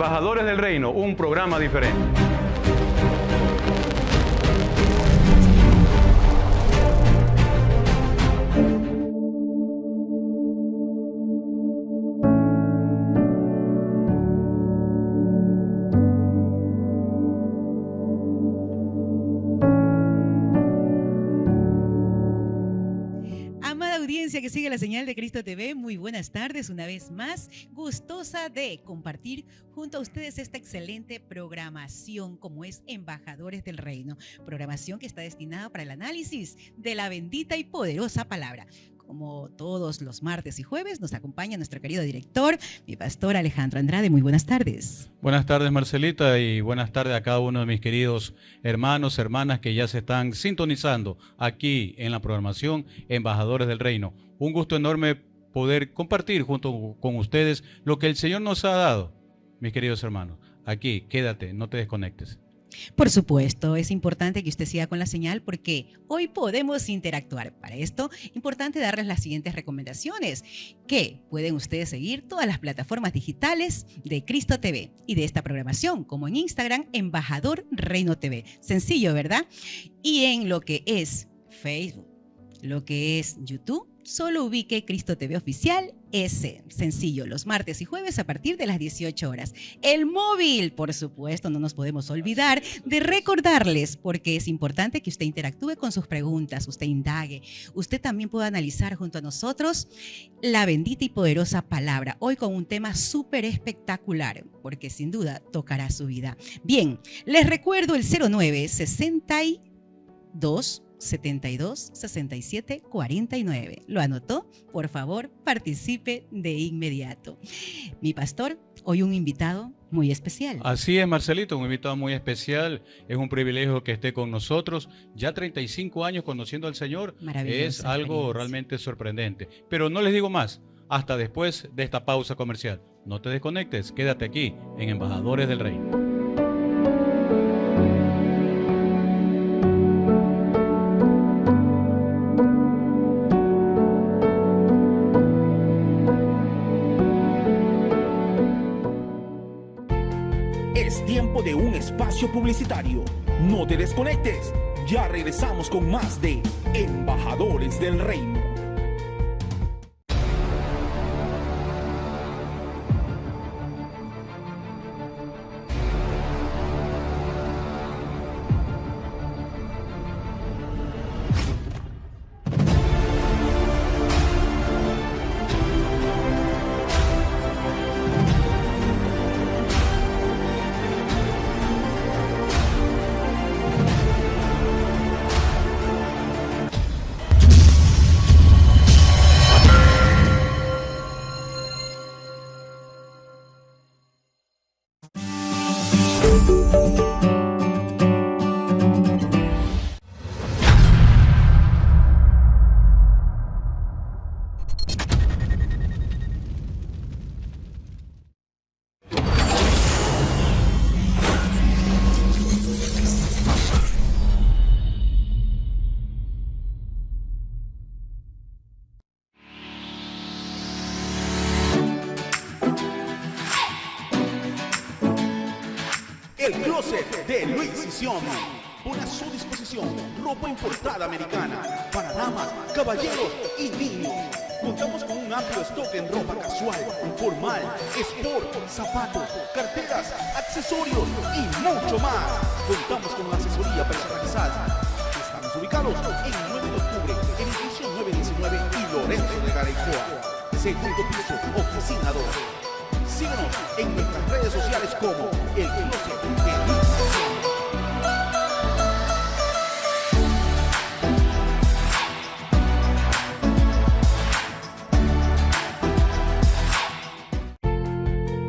Embajadores del Reino, un programa diferente. Que sigue la señal de Cristo TV, muy buenas tardes una vez más, gustosa de compartir junto a ustedes esta excelente programación como es Embajadores del Reino, programación que está destinada para el análisis de la bendita y poderosa palabra. Como todos los martes y jueves nos acompaña nuestro querido director, mi pastor Alejandro Andrade. Muy buenas tardes. Buenas tardes, Marcelita, y buenas tardes a cada uno de mis queridos hermanos, hermanas que ya se están sintonizando aquí en la programación Embajadores del Reino. Un gusto enorme poder compartir junto con ustedes lo que el Señor nos ha dado, mis queridos hermanos. Aquí, quédate, no te desconectes. Por supuesto, es importante que usted siga con la señal porque hoy podemos interactuar. Para esto, importante darles las siguientes recomendaciones, que pueden ustedes seguir todas las plataformas digitales de Cristo TV y de esta programación, como en Instagram, Embajador Reino TV. Sencillo, ¿verdad? Y en lo que es Facebook, lo que es YouTube, solo ubique Cristo TV Oficial, es sencillo, los martes y jueves a partir de las 18 horas. El móvil, por supuesto, no nos podemos olvidar de recordarles, porque es importante que usted interactúe con sus preguntas, usted indague, usted también pueda analizar junto a nosotros la bendita y poderosa palabra, hoy con un tema súper espectacular, porque sin duda tocará su vida. Bien, les recuerdo el 0962 72 67 49. ¿Lo anotó? Por favor, participe de inmediato. Mi pastor, hoy un invitado muy especial. Así es, Marcelito, un invitado muy especial. Es un privilegio que esté con nosotros. Ya 35 años conociendo al Señor. Es algo realmente sorprendente. Pero no les digo más, hasta después de esta pausa comercial. No te desconectes, quédate aquí en Embajadores del Reino. Es tiempo de un espacio publicitario. No te desconectes. Ya regresamos con más de Embajadores del Reino. El closet de Luis Sisión. Pone a su disposición ropa importada americana para damas, caballeros y niños. Contamos con un amplio stock en ropa casual, formal, sport, zapatos, carteras, accesorios y mucho más. Contamos con asesoría personalizada. Estamos ubicados en 9 de octubre, en edificio 919 y Lorenzo de Garaycoa. Segundo piso, oficina 2. Síguenos en nuestras redes sociales como El Closet de Luis Sisión.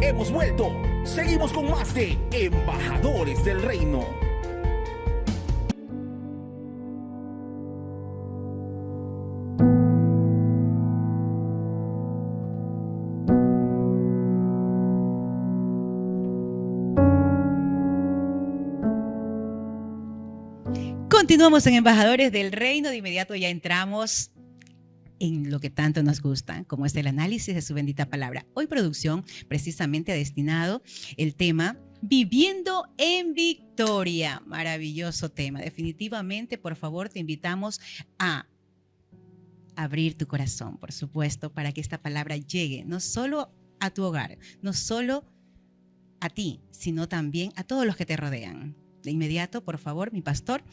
Hemos vuelto. Seguimos con más de Embajadores del Reino. Continuamos en Embajadores del Reino. De inmediato ya entramos en lo que tanto nos gusta, como es el análisis de su bendita palabra. Hoy producción precisamente ha destinado el tema Viviendo en Victoria. Maravilloso tema. Definitivamente, por favor, te invitamos a abrir tu corazón, por supuesto, para que esta palabra llegue no solo a tu hogar, no solo a ti, sino también a todos los que te rodean. De inmediato, por favor, mi pastor,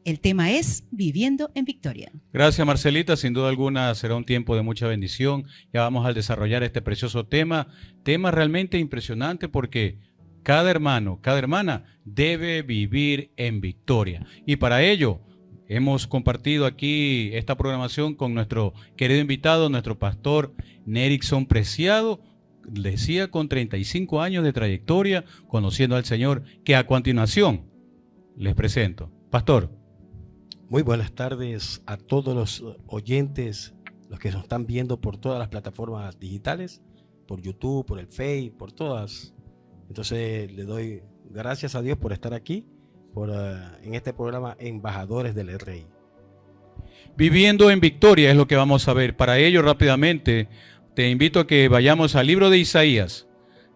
el tema es Viviendo en Victoria. Gracias, Marcelita. Sin duda alguna será un tiempo de mucha bendición. Ya vamos a desarrollar este precioso tema realmente impresionante porque cada hermano, cada hermana debe vivir en victoria. Y para ello hemos compartido aquí esta programación con nuestro querido invitado, nuestro pastor Nerickson Preciado, decía con 35 años de trayectoria, conociendo al Señor, que a continuación les presento. Pastor. Muy buenas tardes a todos los oyentes, los que nos están viendo por todas las plataformas digitales, por YouTube, por el Face, por todas. Entonces le doy gracias a Dios por estar aquí, en este programa Embajadores del Rey. Viviendo en victoria es lo que vamos a ver. Para ello, rápidamente, te invito a que vayamos al libro de Isaías,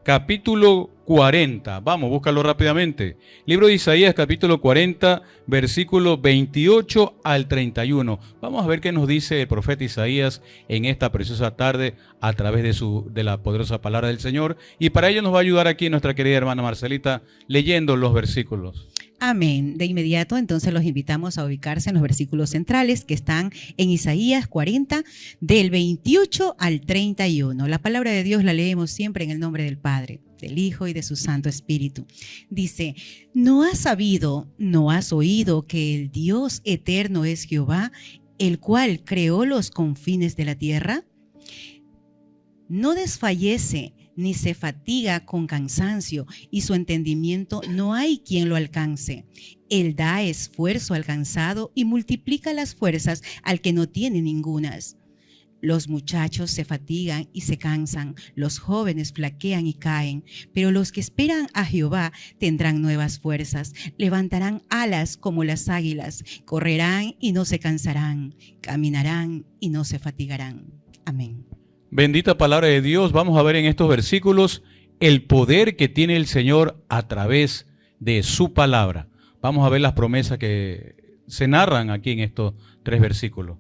capítulo 40. Vamos, búscalo rápidamente. Libro de Isaías, capítulo 40, versículo 28 al 31. Vamos a ver qué nos dice el profeta Isaías en esta preciosa tarde a través de la poderosa palabra del Señor. Y para ello nos va a ayudar aquí nuestra querida hermana Marcelita leyendo los versículos. Amén. De inmediato, entonces los invitamos a ubicarse en los versículos centrales que están en Isaías 40, del 28 al 31. La palabra de Dios la leemos siempre en el nombre del Padre, del Hijo y de su Santo Espíritu. Dice: ¿no has sabido, no has oído que el Dios eterno es Jehová, el cual creó los confines de la tierra? No desfallece ni se fatiga con cansancio, y su entendimiento no hay quien lo alcance. Él da esfuerzo al cansado y multiplica las fuerzas al que no tiene ningunas. Los muchachos se fatigan y se cansan, los jóvenes flaquean y caen, pero los que esperan a Jehová tendrán nuevas fuerzas, levantarán alas como las águilas, correrán y no se cansarán, caminarán y no se fatigarán. Amén. Bendita palabra de Dios. Vamos a ver en estos versículos el poder que tiene el Señor a través de su palabra. Vamos a ver las promesas que se narran aquí en estos 3 versículos.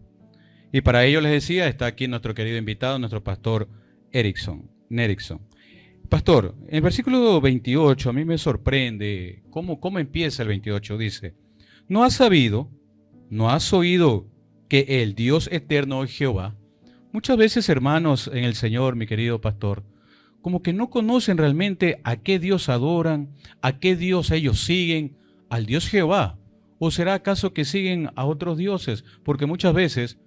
Y para ello les decía, está aquí nuestro querido invitado, nuestro pastor Nerickson. Pastor, en el versículo 28 a mí me sorprende cómo empieza el 28. Dice: ¿no has sabido, no has oído que el Dios eterno es Jehová? Muchas veces, hermanos en el Señor, mi querido pastor, como que no conocen realmente a qué Dios adoran, a qué Dios ellos siguen, al Dios Jehová. ¿O será acaso que siguen a otros dioses? Porque muchas veces,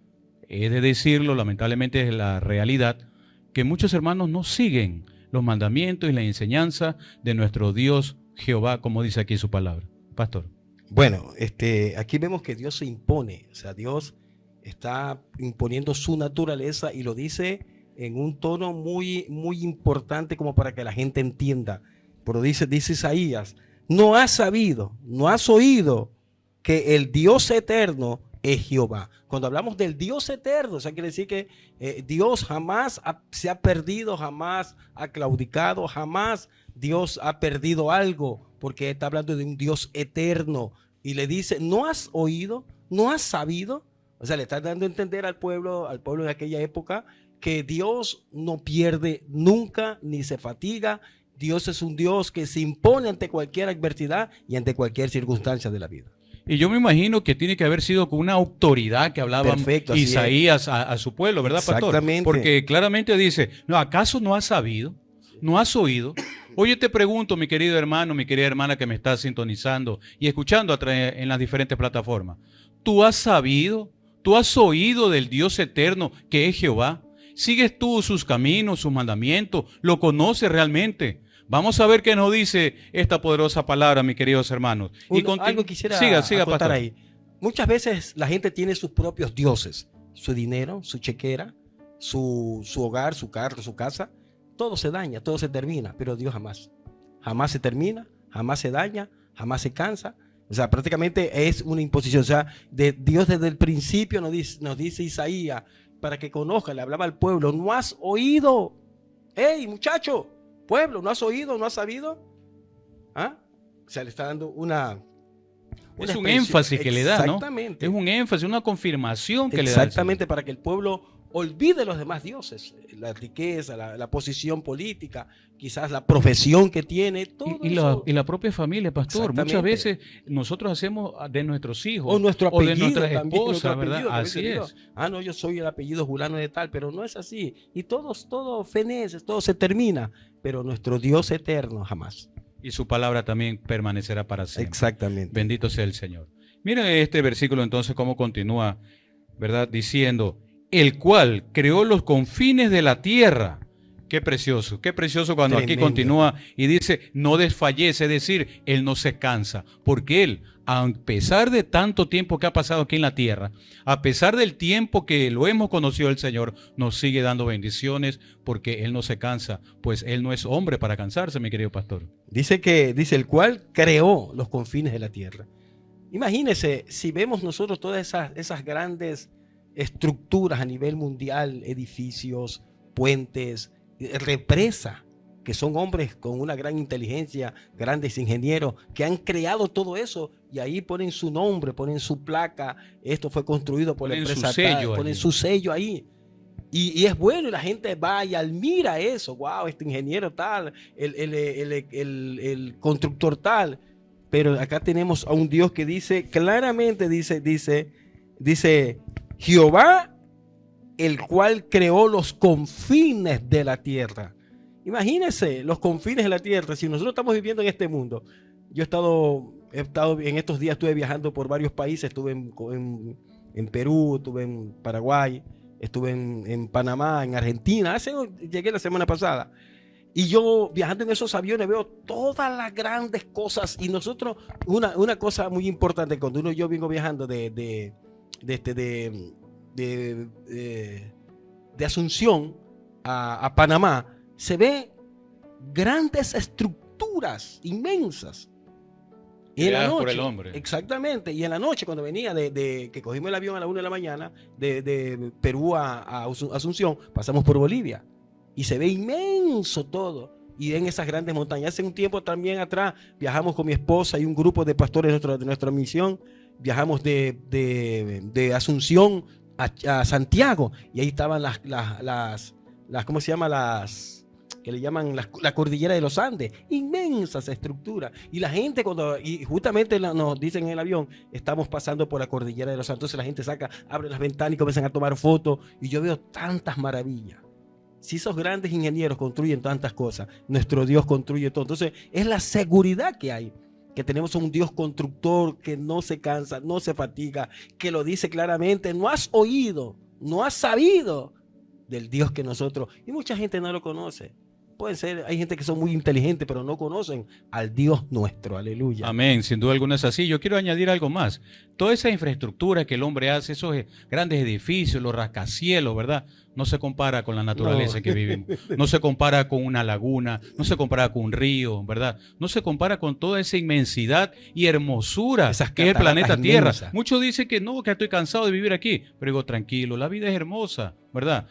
he de decirlo, lamentablemente es la realidad, que muchos hermanos no siguen los mandamientos y la enseñanza de nuestro Dios Jehová, como dice aquí su palabra. Pastor. Bueno, aquí vemos que Dios se impone, o sea, Dios está imponiendo su naturaleza y lo dice en un tono muy, muy importante como para que la gente entienda. Pero dice Isaías: no has sabido, no has oído que el Dios eterno es Jehová. Cuando hablamos del Dios eterno, o sea, quiere decir que Dios jamás se ha perdido, jamás ha claudicado, jamás Dios ha perdido algo, porque está hablando de un Dios eterno. Y le dice: ¿no has oído? ¿No has sabido? O sea, le está dando a entender al pueblo de aquella época que Dios no pierde nunca ni se fatiga. Dios es un Dios que se impone ante cualquier adversidad y ante cualquier circunstancia de la vida. Y yo me imagino que tiene que haber sido con una autoridad que hablaba Isaías a su pueblo, ¿verdad, pastor? Exactamente. Porque claramente dice: ¿no, acaso no has sabido? ¿No has oído? Oye, te pregunto, mi querido hermano, mi querida hermana que me estás sintonizando y escuchando en las diferentes plataformas. ¿Tú has sabido? ¿Tú has oído del Dios eterno que es Jehová? ¿Sigues tú sus caminos, sus mandamientos? ¿Lo conoces realmente? Vamos a ver qué nos dice esta poderosa palabra, mis queridos hermanos. Algo quisiera siga, pastor. Ahí. Muchas veces la gente tiene sus propios dioses. Su dinero, su chequera, su hogar, su carro, su casa. Todo se daña, todo se termina, pero Dios jamás. Jamás se termina, jamás se daña, jamás se cansa. O sea, prácticamente es una imposición. O sea, Dios desde el principio nos dice Isaías para que conozca, le hablaba al pueblo, ¿no has oído? ¡Hey, muchacho! Pueblo, ¿no has oído? ¿No has sabido? ¿Ah? O sea, le está dando una es un énfasis que le da, ¿no? Exactamente. Es un énfasis, una confirmación que le da. Exactamente, para que el pueblo olvide los demás dioses, la riqueza, la posición política, quizás la profesión que tiene, todo eso. Y la propia familia, pastor. Muchas veces nosotros hacemos de nuestros hijos o nuestro apellido, o de nuestras también, esposas, ¿verdad? Así es. No, yo soy el apellido fulano de tal, pero no es así. Y todo fenece, todo se termina, pero nuestro Dios eterno jamás. Y su palabra también permanecerá para siempre. Exactamente. Bendito sea el Señor. Miren este versículo entonces cómo continúa, ¿verdad? Diciendo, el cual creó los confines de la tierra. Qué precioso cuando Tremendo. Aquí continúa y dice, no desfallece, es decir, Él no se cansa, porque Él, a pesar de tanto tiempo que ha pasado aquí en la tierra, a pesar del tiempo que lo hemos conocido el Señor, nos sigue dando bendiciones, porque Él no se cansa, pues Él no es hombre para cansarse, mi querido pastor. Dice el cual creó los confines de la tierra. Imagínense, si vemos nosotros todas esas grandes estructuras a nivel mundial, edificios, puentes, represa, que son hombres con una gran inteligencia, grandes ingenieros, que han creado todo eso y ahí ponen su nombre, ponen su placa, esto fue construido por la empresa tal, ponen su sello ahí. Y es bueno y la gente va y admira eso, wow, este ingeniero tal, el constructor tal. Pero acá tenemos a un Dios que dice, claramente dice, Jehová, el cual creó los confines de la tierra. Imagínense los confines de la tierra. Si nosotros estamos viviendo en este mundo, yo he estado en estos días, estuve viajando por varios países, estuve en Perú, estuve en Paraguay, estuve en Panamá, en Argentina, llegué la semana pasada. Y yo viajando en esos aviones veo todas las grandes cosas. Y nosotros, una cosa muy importante, cuando yo vengo viajando de Asunción a Panamá, se ve grandes estructuras inmensas. Y en la noche, por el hombre. Exactamente. Y en la noche, cuando venía que cogimos el avión a la 1 de la mañana, de Perú a Asunción, pasamos por Bolivia. Y se ve inmenso todo. Y en esas grandes montañas. Hace un tiempo también atrás viajamos con mi esposa y un grupo de pastores de nuestra misión. Viajamos de Asunción a Santiago. Y ahí estaban las ¿cómo se llama? Que le llaman la cordillera de los Andes. Inmensas estructuras. Y la gente y justamente nos dicen en el avión, estamos pasando por la cordillera de los Andes. Entonces la gente abre las ventanas y comienzan a tomar fotos. Y yo veo tantas maravillas. Si esos grandes ingenieros construyen tantas cosas, nuestro Dios construye todo. Entonces, es la seguridad que hay, que tenemos un Dios constructor que no se cansa, no se fatiga, que lo dice claramente, no has oído, no has sabido del Dios que nosotros, y mucha gente no lo conoce. Puede ser, hay gente que son muy inteligentes, pero no conocen al Dios nuestro, aleluya. Amén, sin duda alguna es así. Yo quiero añadir algo más. Toda esa infraestructura que el hombre hace, esos grandes edificios, los rascacielos, ¿verdad? No se compara con la naturaleza que vivimos. No se compara con una laguna, no se compara con un río, ¿verdad? No se compara con toda esa inmensidad y hermosura que es el planeta Tierra. Muchos dicen que no, que estoy cansado de vivir aquí. Pero digo, tranquilo, la vida es hermosa, ¿verdad?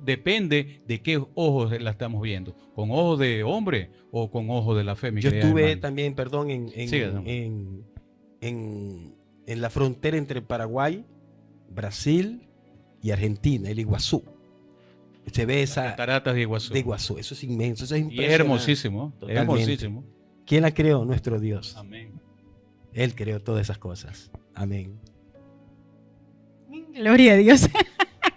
Depende de qué ojos la estamos viendo. ¿Con ojos de hombre o con ojos de la fe? Yo estuve también, perdón, en la frontera entre Paraguay, Brasil y Argentina, el Iguazú. Se ve esa cataratas de Iguazú. Eso es inmenso, eso es impresionante. Y es hermosísimo. Es hermosísimo. ¿Quién la creó? Nuestro Dios. Amén. Él creó todas esas cosas. Amén. Gloria a Dios.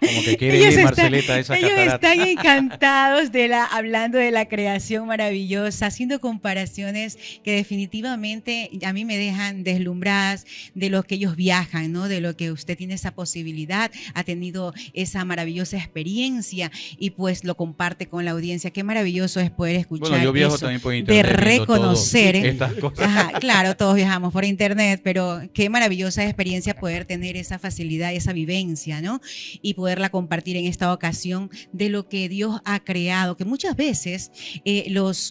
Como que quiere ir Marcelita a esa catarata. Ellos están encantados hablando de la creación maravillosa, haciendo comparaciones que definitivamente a mí me dejan deslumbradas de lo que ellos viajan, ¿no? De lo que usted tiene esa posibilidad, ha tenido esa maravillosa experiencia y pues lo comparte con la audiencia. Qué maravilloso es poder escuchar. Bueno, yo viajo eso, también por internet. de reconocer estas cosas. Ajá, claro, todos viajamos por internet, pero qué maravillosa experiencia poder tener esa facilidad, esa vivencia, ¿no? Y poder poderla compartir en esta ocasión de lo que Dios ha creado, que muchas veces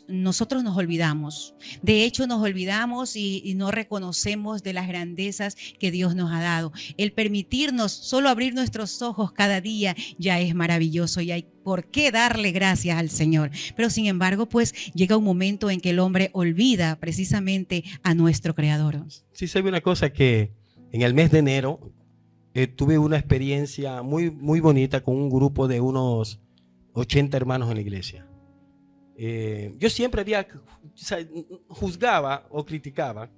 nosotros nos olvidamos. De hecho, nos olvidamos y no reconocemos de las grandezas que Dios nos ha dado. El permitirnos solo abrir nuestros ojos cada día ya es maravilloso y hay por qué darle gracias al Señor. Pero sin embargo, pues llega un momento en que el hombre olvida precisamente a nuestro Creador. Sí, sabe una cosa, que en el mes de enero tuve una experiencia muy, muy bonita con un grupo de unos 80 hermanos en la iglesia. Yo siempre juzgaba o criticaba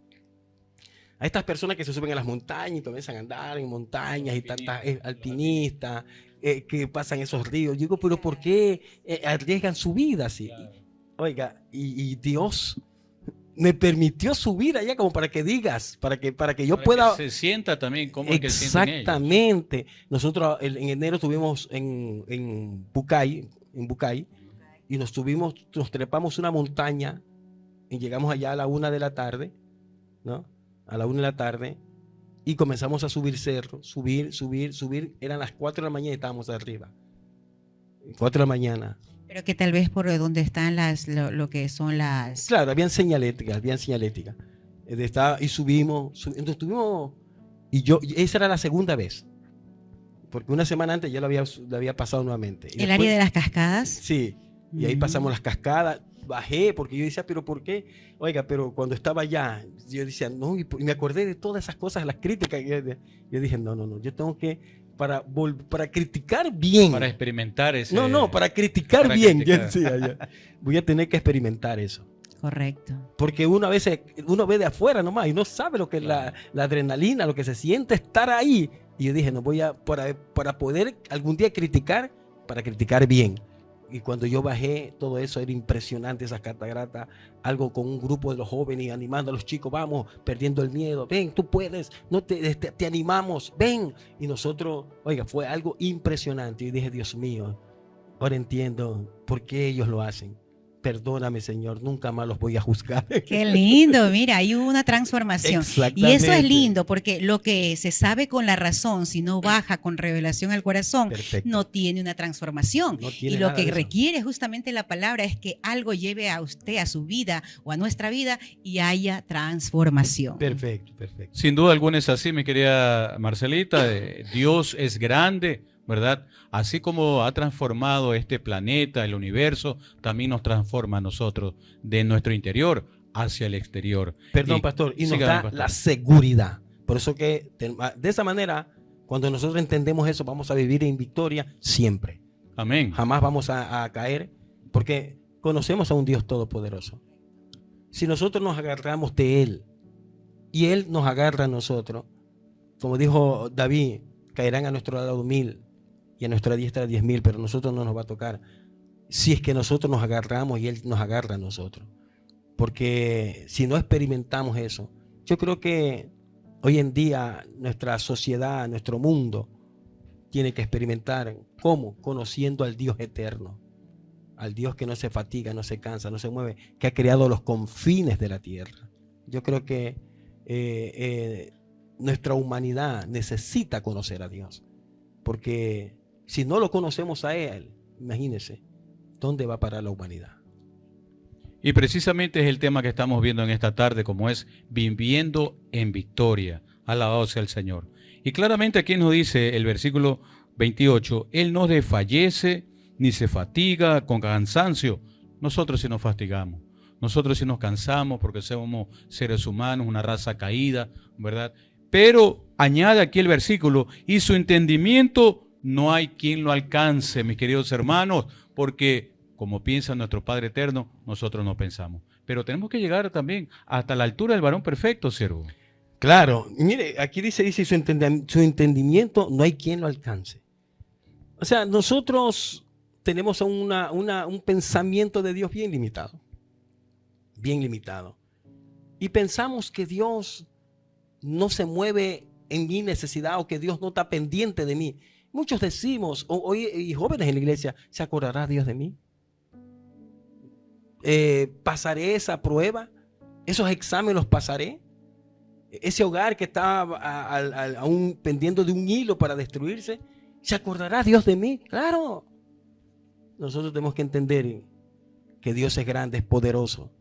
a estas personas que se suben a las montañas y comienzan a andar en montañas y tantas alpinistas que pasan esos ríos. Yo digo, pero ¿por qué arriesgan su vida así? Oiga, y Dios me permitió subir allá como para que digas, para que yo pueda... Que se sienta también cómo es que sienten ellos. Exactamente. Nosotros en enero estuvimos en Bucay, y nos trepamos una montaña y llegamos allá a la 1 de la tarde, ¿no? A la 1 de la tarde, y comenzamos a subir cerro, subir. Eran las 4 de la mañana y estábamos arriba. 4 de la mañana. Pero que tal vez por donde están lo que son las... Claro, habían señalética. Y subimos, y esa era la segunda vez. Porque una semana antes ya lo había pasado nuevamente. Y ¿El después, área de las cascadas? Sí, y ahí pasamos las cascadas, bajé, porque yo decía, pero ¿por qué? Oiga, pero cuando estaba allá, yo decía, no, y me acordé de todas esas cosas, las críticas. Yo dije, no, yo tengo que, para criticar bien. Para experimentar ese... para criticar bien. Criticar. Yo decía, voy a tener que experimentar eso. Correcto. Porque uno ve de afuera nomás y no sabe lo que es la adrenalina, lo que se siente estar ahí. Y yo dije, no voy a, para poder algún día criticar, para criticar bien. Y cuando yo bajé, todo eso era impresionante, esas cataratas, algo con un grupo de los jóvenes y animando a los chicos, vamos, perdiendo el miedo, ven, tú puedes, no te animamos, ven. Y nosotros, oiga, fue algo impresionante. Y dije, Dios mío, ahora entiendo por qué ellos lo hacen. Perdóname, Señor, nunca más los voy a juzgar. Qué lindo, mira, hay una transformación. Y eso es lindo, porque lo que se sabe con la razón, si no baja con revelación al corazón, Perfecto. no tiene una transformación. No tiene y lo nada que de eso. requiere justamente la palabra es que algo lleve a usted, a su vida o a nuestra vida y haya transformación. Perfecto. Sin duda alguna es así, mi querida Marcelita. Dios es grande, ¿verdad? Así como ha transformado este planeta, el universo, también nos transforma a nosotros de nuestro interior hacia el exterior. Perdón, pastor, y nos sígame, da pastor. la seguridad. Por eso que de esa manera, cuando nosotros entendemos eso, vamos a vivir en victoria siempre. Amén. Jamás vamos a caer, porque conocemos a un Dios todopoderoso. Si nosotros nos agarramos de Él y Él nos agarra a nosotros, como dijo David, caerán a nuestro lado 1000 y a nuestra diestra 10.000, pero a nosotros no nos va a tocar. Si es que nosotros nos agarramos y Él nos agarra a nosotros. Porque si no experimentamos eso, yo creo que hoy en día nuestra sociedad, nuestro mundo, tiene que experimentar. ¿Cómo? Conociendo al Dios eterno. Al Dios que no se fatiga, no se cansa, no se mueve, que ha creado los confines de la tierra. Yo creo que nuestra humanidad necesita conocer a Dios. Porque si no lo conocemos a Él, imagínense, ¿dónde va a parar la humanidad? Y precisamente es el tema que estamos viendo en esta tarde, como es viviendo en victoria. Alabado sea el Señor. Y claramente aquí nos dice el versículo 28, Él no desfallece ni se fatiga con cansancio. Nosotros sí nos fatigamos. Nosotros sí nos cansamos porque somos seres humanos, una raza caída, ¿verdad? Pero añade aquí el versículo, y su entendimiento no hay quien lo alcance, mis queridos hermanos, porque como piensa nuestro Padre Eterno, nosotros no pensamos. Pero tenemos que llegar también hasta la altura del varón perfecto, siervo. Claro, mire, aquí dice su entendimiento no hay quien lo alcance. O sea, nosotros tenemos un pensamiento de Dios bien limitado. Bien limitado. Y pensamos que Dios no se mueve en mi necesidad o que Dios no está pendiente de mí. Muchos decimos, y jóvenes en la iglesia, ¿se acordará Dios de mí? ¿Pasaré esa prueba? ¿Esos exámenes los pasaré? ¿Ese hogar que está aún pendiendo de un hilo para destruirse? ¿Se acordará Dios de mí? Claro. Nosotros tenemos que entender que Dios es grande, es poderoso,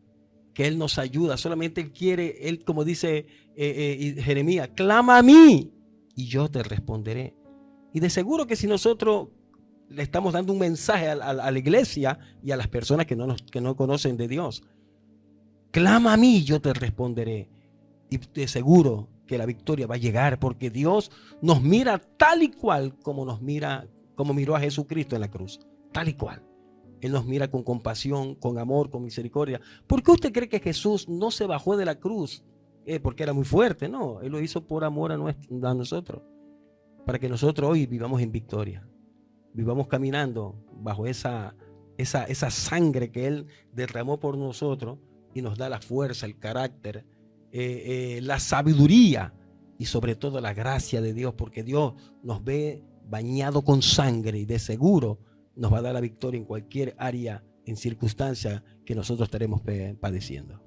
que Él nos ayuda. Solamente Él quiere, Él, como dice Jeremías, clama a mí y yo te responderé. Y de seguro que si nosotros le estamos dando un mensaje a la iglesia y a las personas que no conocen de Dios, clama a mí y yo te responderé. Y de seguro que la victoria va a llegar, porque Dios nos mira tal y cual como nos mira, como miró a Jesucristo en la cruz, tal y cual. Él nos mira con compasión, con amor, con misericordia. ¿Por qué usted cree que Jesús no se bajó de la cruz? Porque era muy fuerte. No, Él lo hizo por amor a nosotros, para que nosotros hoy vivamos en victoria, vivamos caminando bajo esa sangre que Él derramó por nosotros y nos da la fuerza, el carácter, la sabiduría y sobre todo la gracia de Dios, porque Dios nos ve bañado con sangre y de seguro nos va a dar la victoria en cualquier área, en circunstancia que nosotros estaremos padeciendo.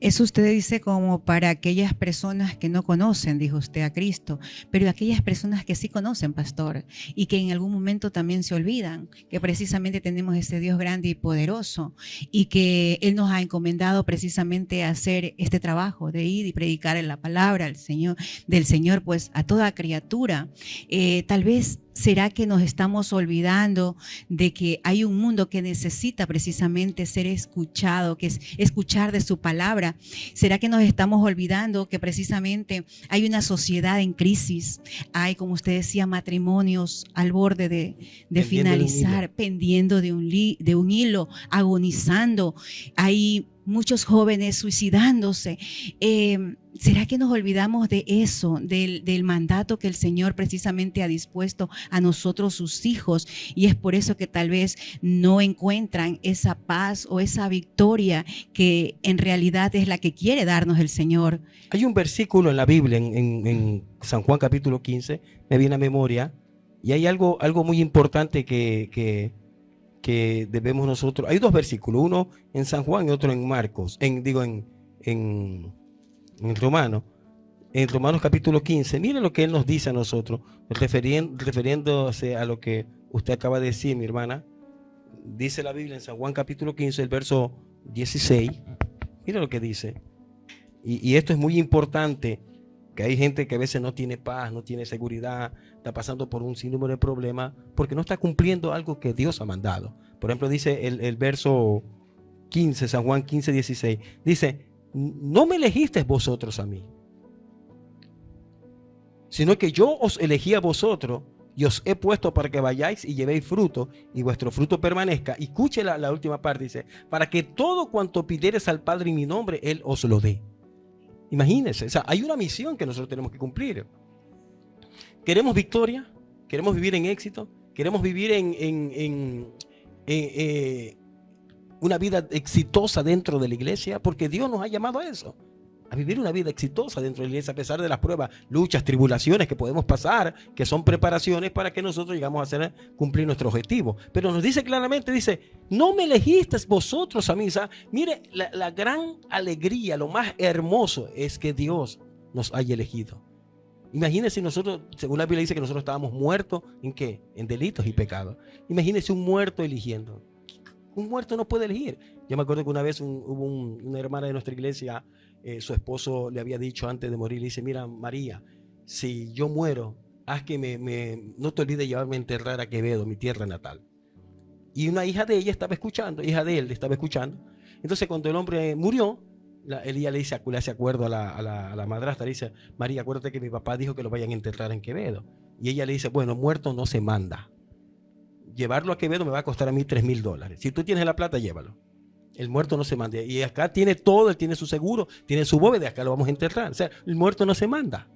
Eso usted dice como para aquellas personas que no conocen, dijo usted, a Cristo, pero aquellas personas que sí conocen, pastor, y que en algún momento también se olvidan que precisamente tenemos ese Dios grande y poderoso y que Él nos ha encomendado precisamente a hacer este trabajo de ir y predicar en la palabra del Señor, pues a toda criatura. Tal vez ¿será que nos estamos olvidando de que hay un mundo que necesita precisamente ser escuchado, que es escuchar de su palabra? ¿Será que nos estamos olvidando que precisamente hay una sociedad en crisis? Hay, como usted decía, matrimonios al borde de finalizar, pendiendo de un hilo, agonizando. Hay muchos jóvenes suicidándose. ¿Será que nos olvidamos de eso, del mandato que el Señor precisamente ha dispuesto a nosotros, sus hijos? Y es por eso que tal vez no encuentran esa paz o esa victoria que en realidad es la que quiere darnos el Señor. Hay un versículo en la Biblia, en San Juan capítulo 15, me viene a memoria, y hay algo muy importante que debemos nosotros. Hay dos versículos, uno en San Juan y otro en Marcos, en Romanos. En Romanos capítulo 15, mire lo que Él nos dice a nosotros, refiriéndose a lo que usted acaba de decir, mi hermana. Dice la Biblia en San Juan capítulo 15, el verso 16. Mire lo que dice. Y esto es muy importante, que hay gente que a veces no tiene paz, no tiene seguridad, está pasando por un sinnúmero de problemas, porque no está cumpliendo algo que Dios ha mandado. Por ejemplo, dice el verso 15, San Juan 15, 16. Dice, no me elegisteis vosotros a mí, sino que yo os elegí a vosotros y os he puesto para que vayáis y llevéis fruto y vuestro fruto permanezca. Y escuche la última parte, dice, para que todo cuanto pidiereis al Padre en mi nombre, Él os lo dé. Imagínense, o sea, hay una misión que nosotros tenemos que cumplir. ¿Queremos victoria? ¿Queremos vivir en éxito? ¿Queremos vivir en una vida exitosa dentro de la iglesia? Porque Dios nos ha llamado a eso, a vivir una vida exitosa dentro de la iglesia, a pesar de las pruebas, luchas, tribulaciones que podemos pasar, que son preparaciones para que nosotros llegamos a cumplir nuestro objetivo. Pero nos dice claramente, dice, no me elegisteis vosotros a mí. O sea, mire, la gran alegría, lo más hermoso es que Dios nos haya elegido. Imagínense nosotros, según la Biblia dice que nosotros estábamos muertos, ¿en qué? En delitos y pecados. Imagínense un muerto eligiendo. Un muerto no puede elegir. Yo me acuerdo que una vez hubo una hermana de nuestra iglesia, su esposo le había dicho antes de morir, le dice, mira María, si yo muero, haz que no te olvides llevarme a enterrar a Quevedo, mi tierra natal. Y una hija de ella estaba escuchando, hija de él estaba escuchando. Entonces cuando el hombre murió, ella le hace acuerdo a la madrastra, le dice, María, acuérdate que mi papá dijo que lo vayan a enterrar en Quevedo. Y ella le dice, bueno, muerto no se manda. Llevarlo a Quevedo me va a costar a mí $3,000. Si tú tienes la plata, llévalo. El muerto no se manda. Y acá tiene todo, él tiene su seguro, tiene su bóveda, acá lo vamos a enterrar. O sea, el muerto no se manda.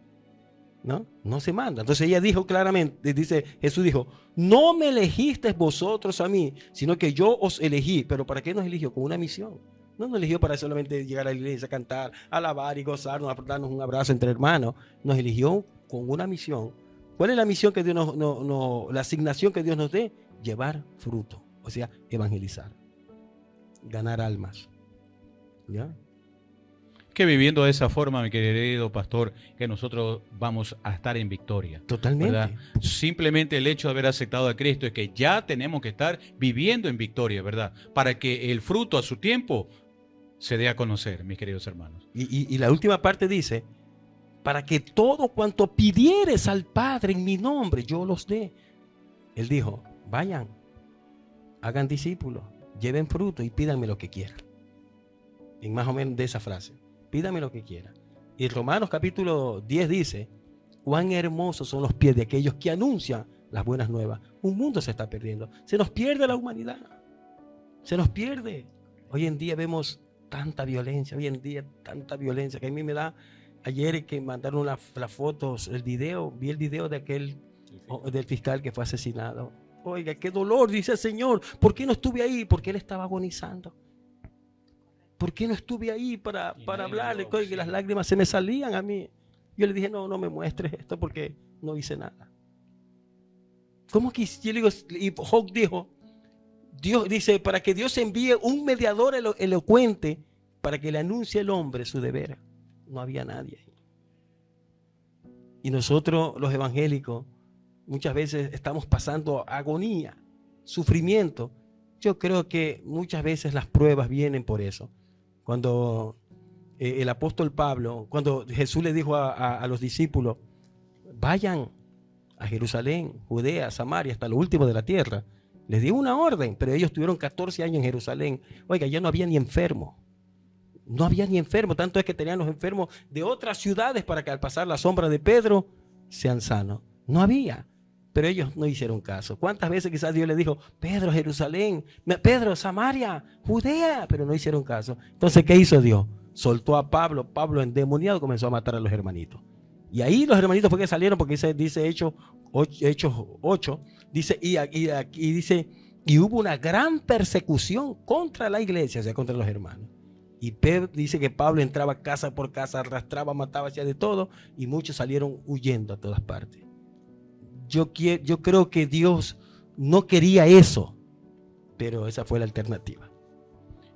No se manda. Entonces ella dijo claramente, Jesús dijo, no me elegisteis vosotros a mí, sino que yo os elegí. ¿Pero para qué nos eligió? Con una misión. No nos eligió para solamente llegar a la iglesia, cantar, alabar y gozarnos, darnos un abrazo entre hermanos. Nos eligió con una misión. ¿Cuál es la misión que Dios la asignación que Dios nos dé? Llevar fruto, o sea, evangelizar, ganar almas. ¿Ya? que viviendo de esa forma, mi querido pastor, que nosotros vamos a estar en victoria. Totalmente. ¿Verdad? Simplemente el hecho de haber aceptado a Cristo es que ya tenemos que estar viviendo en victoria, ¿verdad? Para que el fruto a su tiempo se dé a conocer, mis queridos hermanos. Y la última parte dice, para que todo cuanto pidieres al Padre en mi nombre, yo los dé. Él dijo, vayan, hagan discípulos, lleven fruto y pídanme lo que quieran. En más o menos de esa frase, pídame lo que quieran. Y Romanos capítulo 10 dice, cuán hermosos son los pies de aquellos que anuncian las buenas nuevas. Un mundo se está perdiendo, se nos pierde la humanidad, se nos pierde. Hoy en día vemos tanta violencia, que a mí me da, ayer que mandaron las fotos, vi el video de aquel, del fiscal que fue asesinado. Oiga, qué dolor, dice el Señor, ¿por qué no estuve ahí? Porque él estaba agonizando. ¿Por qué no estuve ahí para hablarle? Oiga, las lágrimas se me salían a mí. Yo le dije, no me muestres esto porque no hice nada. ¿Cómo que? Yo le digo, y Job dijo, Dios dice, para que Dios envíe un mediador elocuente para que le anuncie al hombre su deber. No había nadie ahí. Y nosotros, los evangélicos, muchas veces estamos pasando agonía, sufrimiento. Yo creo que muchas veces las pruebas vienen por eso. Cuando el apóstol Pablo, cuando Jesús le dijo a los discípulos, vayan a Jerusalén, Judea, Samaria, hasta lo último de la tierra. Les dio una orden, pero ellos tuvieron 14 años en Jerusalén. Oiga, ya no había ni enfermo. No había ni enfermo, tanto es que tenían los enfermos de otras ciudades para que al pasar la sombra de Pedro sean sanos. No había, pero ellos no hicieron caso. ¿Cuántas veces quizás Dios les dijo, Pedro, Jerusalén, Pedro, Samaria, Judea? Pero no hicieron caso. Entonces, ¿qué hizo Dios? Soltó a Pablo. Pablo, endemoniado, comenzó a matar a los hermanitos. Y ahí los hermanitos fue que salieron, porque dice Hechos 8, dice, y dice, y hubo una gran persecución contra la iglesia, o sea, contra los hermanos. Y Pedro dice que Pablo entraba casa por casa, arrastraba, mataba, hacía de todo, y muchos salieron huyendo a todas partes. Yo creo que Dios no quería eso, pero esa fue la alternativa.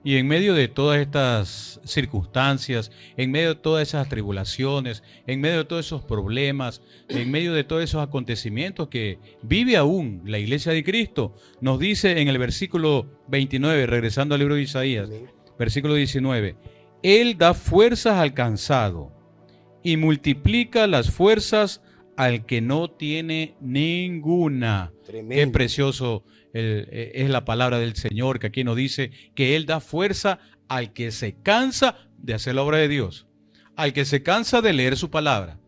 Y en medio de todas estas circunstancias, en medio de todas esas tribulaciones, en medio de todos esos problemas, en medio de todos esos acontecimientos que vive aún la Iglesia de Cristo, nos dice en el versículo 29, regresando al libro de Isaías, versículo 19, Él da fuerzas al cansado y multiplica las fuerzas al que no tiene ninguna. Tremendo. Qué precioso es la palabra del Señor, que aquí nos dice que Él da fuerza al que se cansa de hacer la obra de Dios, al que se cansa de leer su palabra,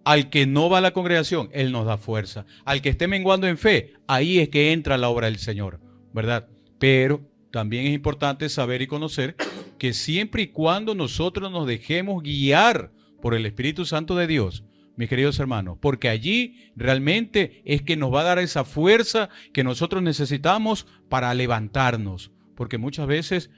al que no va a la congregación, Él nos da fuerza, al que esté menguando en fe, ahí es que entra la obra del Señor, ¿verdad? Pero también es importante saber y conocer que siempre y cuando nosotros nos dejemos guiar por el Espíritu Santo de Dios, mis queridos hermanos, porque allí realmente es que nos va a dar esa fuerza que nosotros necesitamos para levantarnos, porque muchas veces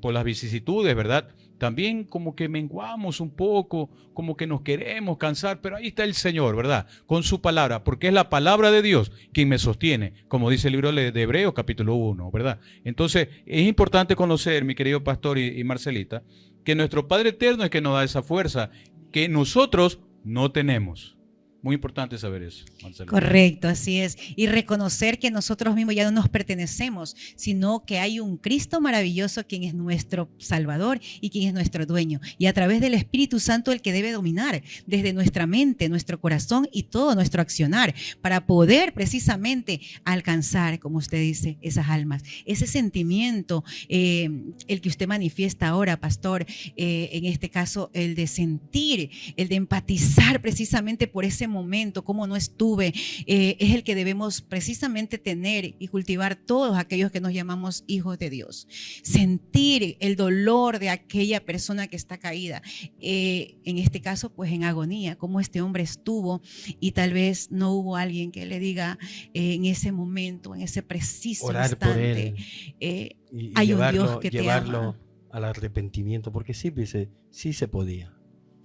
por las vicisitudes, ¿verdad? También como que menguamos un poco, como que nos queremos cansar, pero ahí está el Señor, ¿verdad? Con su palabra, porque es la palabra de Dios quien me sostiene, como dice el libro de Hebreos capítulo 1, ¿verdad? Entonces es importante conocer, mi querido pastor y Marcelita, que nuestro Padre Eterno es que nos da esa fuerza, que nosotros no tenemos. Muy importante saber eso, Marcelo. Correcto, así es. Y reconocer que nosotros mismos ya no nos pertenecemos, sino que hay un Cristo maravilloso quien es nuestro Salvador y quien es nuestro dueño. Y a través del Espíritu Santo el que debe dominar desde nuestra mente, nuestro corazón y todo nuestro accionar para poder precisamente alcanzar, como usted dice, esas almas. Ese sentimiento, el que usted manifiesta ahora, pastor, en este caso, el de sentir, el de empatizar precisamente por ese momento, como no estuve, es el que debemos precisamente tener y cultivar todos aquellos que nos llamamos hijos de Dios. Sentir el dolor de aquella persona que está caída, en este caso pues en agonía, como este hombre estuvo y tal vez no hubo alguien que le diga en ese momento, en ese preciso orar instante, por él, y hay un Dios que te ama. Al arrepentimiento, porque sí se podía.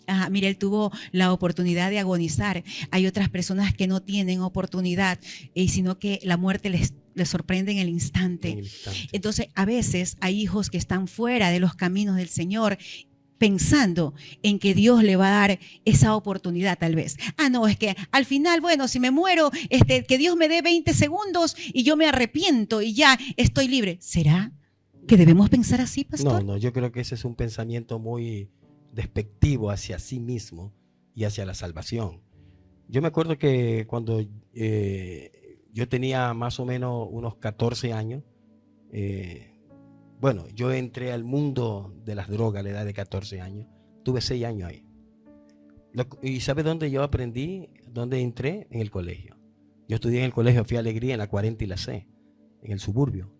Ajá, mire, él tuvo la oportunidad de agonizar. Hay otras personas que no tienen oportunidad, sino que la muerte les sorprende en el instante. Entonces, a veces hay hijos que están fuera de los caminos del Señor pensando en que Dios le va a dar esa oportunidad tal vez. Ah, no, es que al final, bueno, si me muero, que Dios me dé 20 segundos y yo me arrepiento y ya estoy libre. ¿Será que debemos pensar así, pastor? No, yo creo que ese es un pensamiento muy despectivo hacia sí mismo y hacia la salvación. Yo me acuerdo que cuando yo tenía más o menos unos 14 años, bueno, yo entré al mundo de las drogas a la edad de 14 años. Tuve 6 años ahí. ¿Y sabe dónde yo aprendí? ¿Dónde entré? En el colegio. Yo estudié en el colegio Fe y Alegría en la 40 y la C, en el suburbio.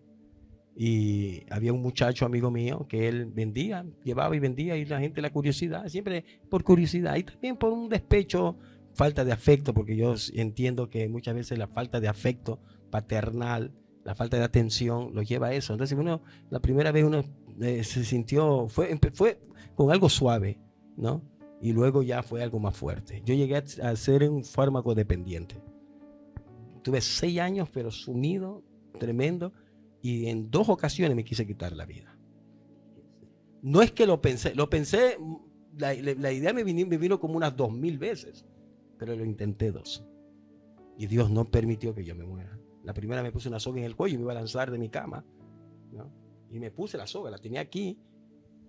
Y había un muchacho amigo mío que él vendía, llevaba y vendía, y la gente, la curiosidad, siempre por curiosidad y también por un despecho, falta de afecto, porque yo entiendo que muchas veces la falta de afecto paternal, la falta de atención lo lleva a eso. Entonces la primera vez uno se sintió, fue con algo suave, ¿no? Y luego ya fue algo más fuerte. Yo llegué a ser un fármaco dependiente. Tuve 6 años, pero sumido, tremendo, y en 2 ocasiones me quise quitar la vida. No es que lo pensé, la idea me vino como unas 2000 veces, pero lo intenté 2. Y Dios no permitió que yo me muera. La primera me puse una soga en el cuello y me iba a lanzar de mi cama, ¿no? Y me puse la soga, la tenía aquí,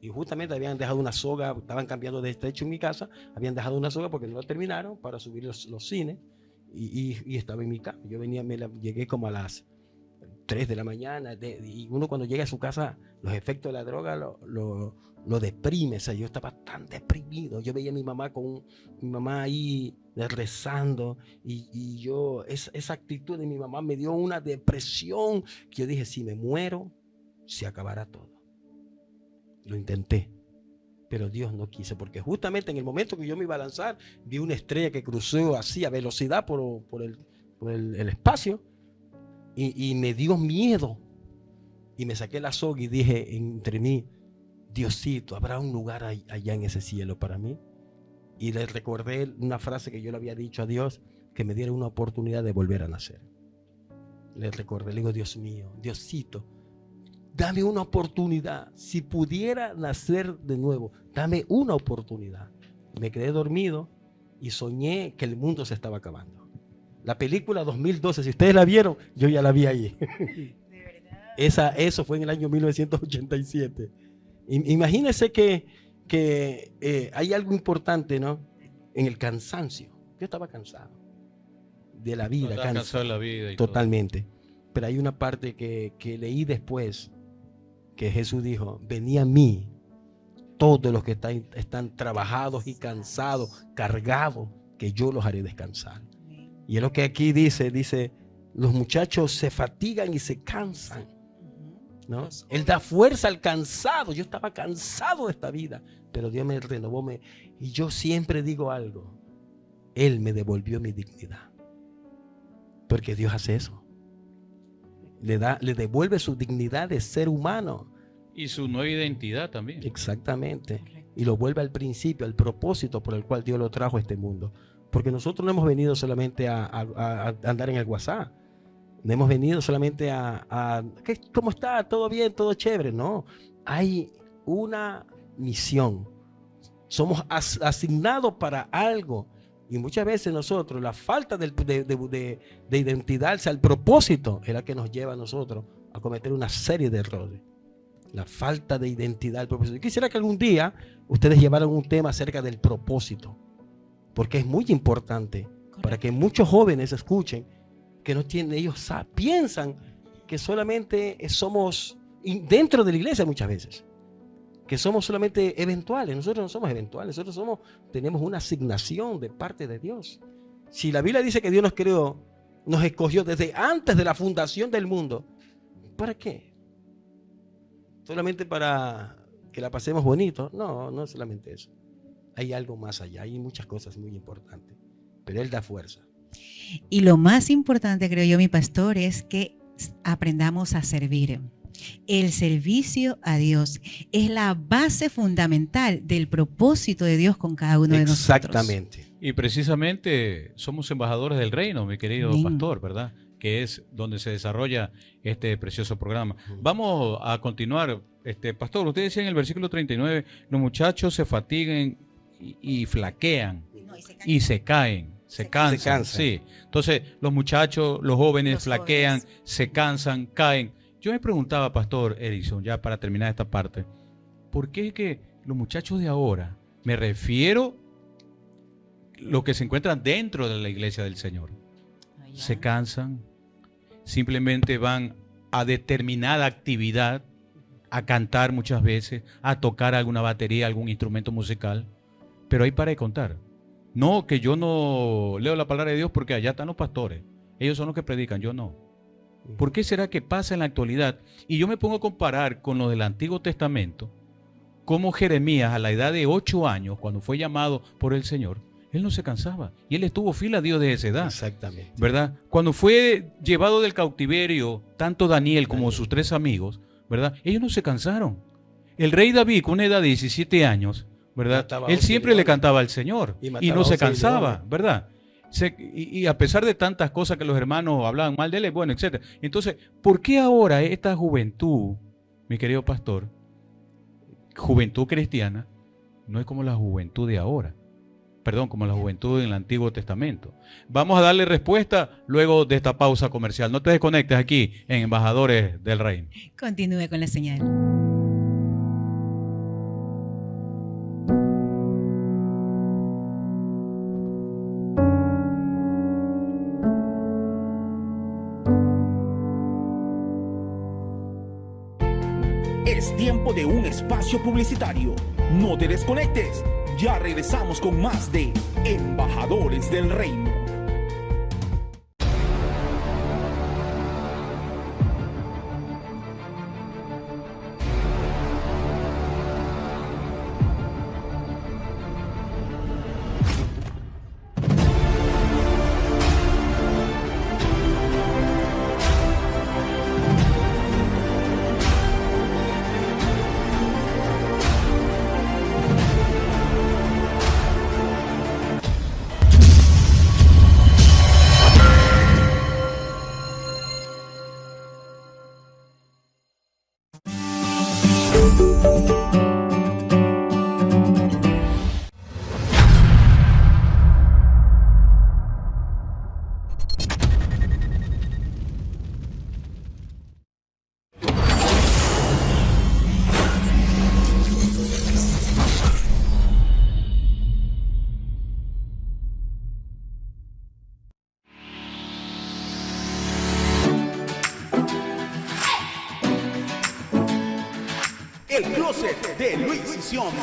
y justamente habían dejado una soga, estaban cambiando de techo en mi casa, habían dejado una soga porque no la terminaron para subir los cines, y estaba en mi cama. Yo llegué como a las 3 de la mañana, y uno cuando llega a su casa, los efectos de la droga lo deprime. O sea, yo estaba tan deprimido. Yo veía a mi mamá ahí rezando, y yo, esa actitud de mi mamá me dio una depresión que yo dije, si me muero, se acabará todo. Lo intenté, pero Dios no quiso, porque justamente en el momento que yo me iba a lanzar, vi una estrella que cruzó así a velocidad por el espacio, y me dio miedo, y me saqué la soga y dije entre mí, Diosito, ¿habrá un lugar allá en ese cielo para mí? Y le recordé una frase que yo le había dicho a Dios, que me diera una oportunidad de volver a nacer. Le recordé, le digo, Dios mío, Diosito, dame una oportunidad. Si pudiera nacer de nuevo, dame una oportunidad. Me quedé dormido y soñé que el mundo se estaba acabando. La película 2012, si ustedes la vieron, yo ya la vi ahí. ¿De verdad? Eso fue en el año 1987. Imagínense que hay algo importante, ¿no? En el cansancio. Yo estaba cansado de la vida. Cansado de la vida y totalmente. Todo. Pero hay una parte que leí después, que Jesús dijo, venid a mí, todos los que están trabajados y cansados, cargados, que yo los haré descansar. Y es lo que aquí dice, los muchachos se fatigan y se cansan, ¿no? Él da fuerza al cansado. Yo estaba cansado de esta vida, pero Dios me renovó. Y yo siempre digo algo, Él me devolvió mi dignidad, porque Dios hace eso. Le devuelve su dignidad de ser humano. Y su nueva identidad también. Exactamente. Y lo vuelve al principio, al propósito por el cual Dios lo trajo a este mundo. Porque nosotros no hemos venido solamente a andar en el WhatsApp. No hemos venido solamente ¿cómo está? ¿Todo bien? ¿Todo chévere? No. Hay una misión. Somos asignados para algo. Y muchas veces nosotros, la falta de identidad, o sea, el propósito, es la que nos lleva a nosotros a cometer una serie de errores. La falta de identidad, el propósito. Yo quisiera que algún día ustedes llevaran un tema acerca del propósito, porque es muy importante. Correcto. Para que muchos jóvenes escuchen que no tienen, ellos piensan que solamente somos dentro de la iglesia muchas veces, que somos solamente eventuales. Nosotros no somos eventuales, nosotros tenemos una asignación de parte de Dios. Si la Biblia dice que Dios nos creó, nos escogió desde antes de la fundación del mundo, ¿para qué? ¿Solamente para que la pasemos bonito? No, no es solamente eso. Hay algo más allá, hay muchas cosas muy importantes, pero Él da fuerza. Y lo más importante, creo yo, mi pastor, es que aprendamos a servir. El servicio a Dios es la base fundamental del propósito de Dios con cada uno de nosotros. Exactamente. Y precisamente somos embajadores del reino, mi querido pastor, ¿verdad? que es donde se desarrolla este precioso programa. Vamos a continuar. Pastor, usted decía en el versículo 39, los muchachos se fatigan y flaquean y se caen. Se cansan. Sí. Entonces, los muchachos, los jóvenes flaquean, se cansan, caen. Yo me preguntaba, Pastor Edison, ya para terminar esta parte, ¿por qué es que los muchachos de ahora, me refiero a los que se encuentran dentro de la iglesia del Señor, se cansan, simplemente van a determinada actividad, a cantar muchas veces, a tocar alguna batería, algún instrumento musical, pero ahí para de contar? No, que yo no leo la palabra de Dios porque allá están los pastores. Ellos son los que predican, yo no. ¿Por qué será que pasa en la actualidad? Y yo me pongo a comparar con lo del Antiguo Testamento, como Jeremías a la edad de 8 años, cuando fue llamado por el Señor, él no se cansaba. Y él estuvo fiel a Dios de esa edad. Exactamente. ¿Verdad? Cuando fue llevado del cautiverio, tanto Daniel como sus 3 amigos, ¿verdad? Ellos no se cansaron. El rey David, con una edad de 17 años, ¿verdad? Él siempre le cantaba al Señor y no se cansaba, ¿verdad? Y a pesar de tantas cosas que los hermanos hablaban mal de él, bueno, etc. Entonces, ¿por qué ahora esta juventud, mi querido pastor, juventud cristiana, no es como la juventud de ahora? Perdón, como la juventud en el Antiguo Testamento. Vamos a darle respuesta luego de esta pausa comercial. No te desconectes aquí en Embajadores del Reino. Continúe con la señal. Es tiempo de un espacio publicitario. No te desconectes. Ya regresamos con más de Embajadores del Reino. El closet de Luis Sisión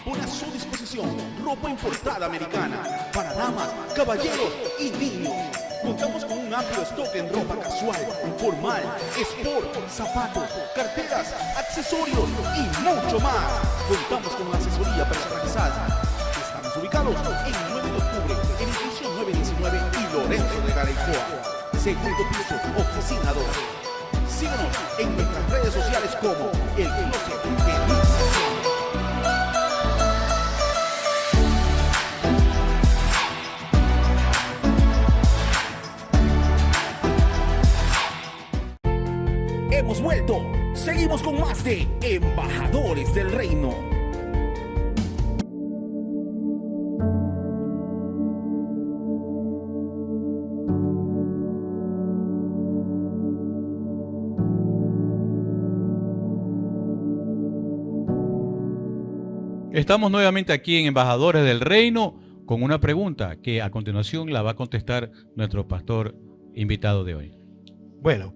pone a su disposición ropa importada americana para damas, caballeros y niños. Contamos con un amplio stock en ropa casual, formal, sport, zapatos, carteras, accesorios y mucho más. Contamos con asesoría personalizada. Estamos ubicados en 9 de octubre, en edificio 919 y Lorenzo de Garaycoa. Segundo piso, oficina 2. Síguenos en nuestras redes sociales como El Closet de Luis Sisión. Hemos vuelto. Seguimos con más de Embajadores del Reino. Estamos nuevamente aquí en Embajadores del Reino con una pregunta que a continuación la va a contestar nuestro pastor invitado de hoy. Bueno,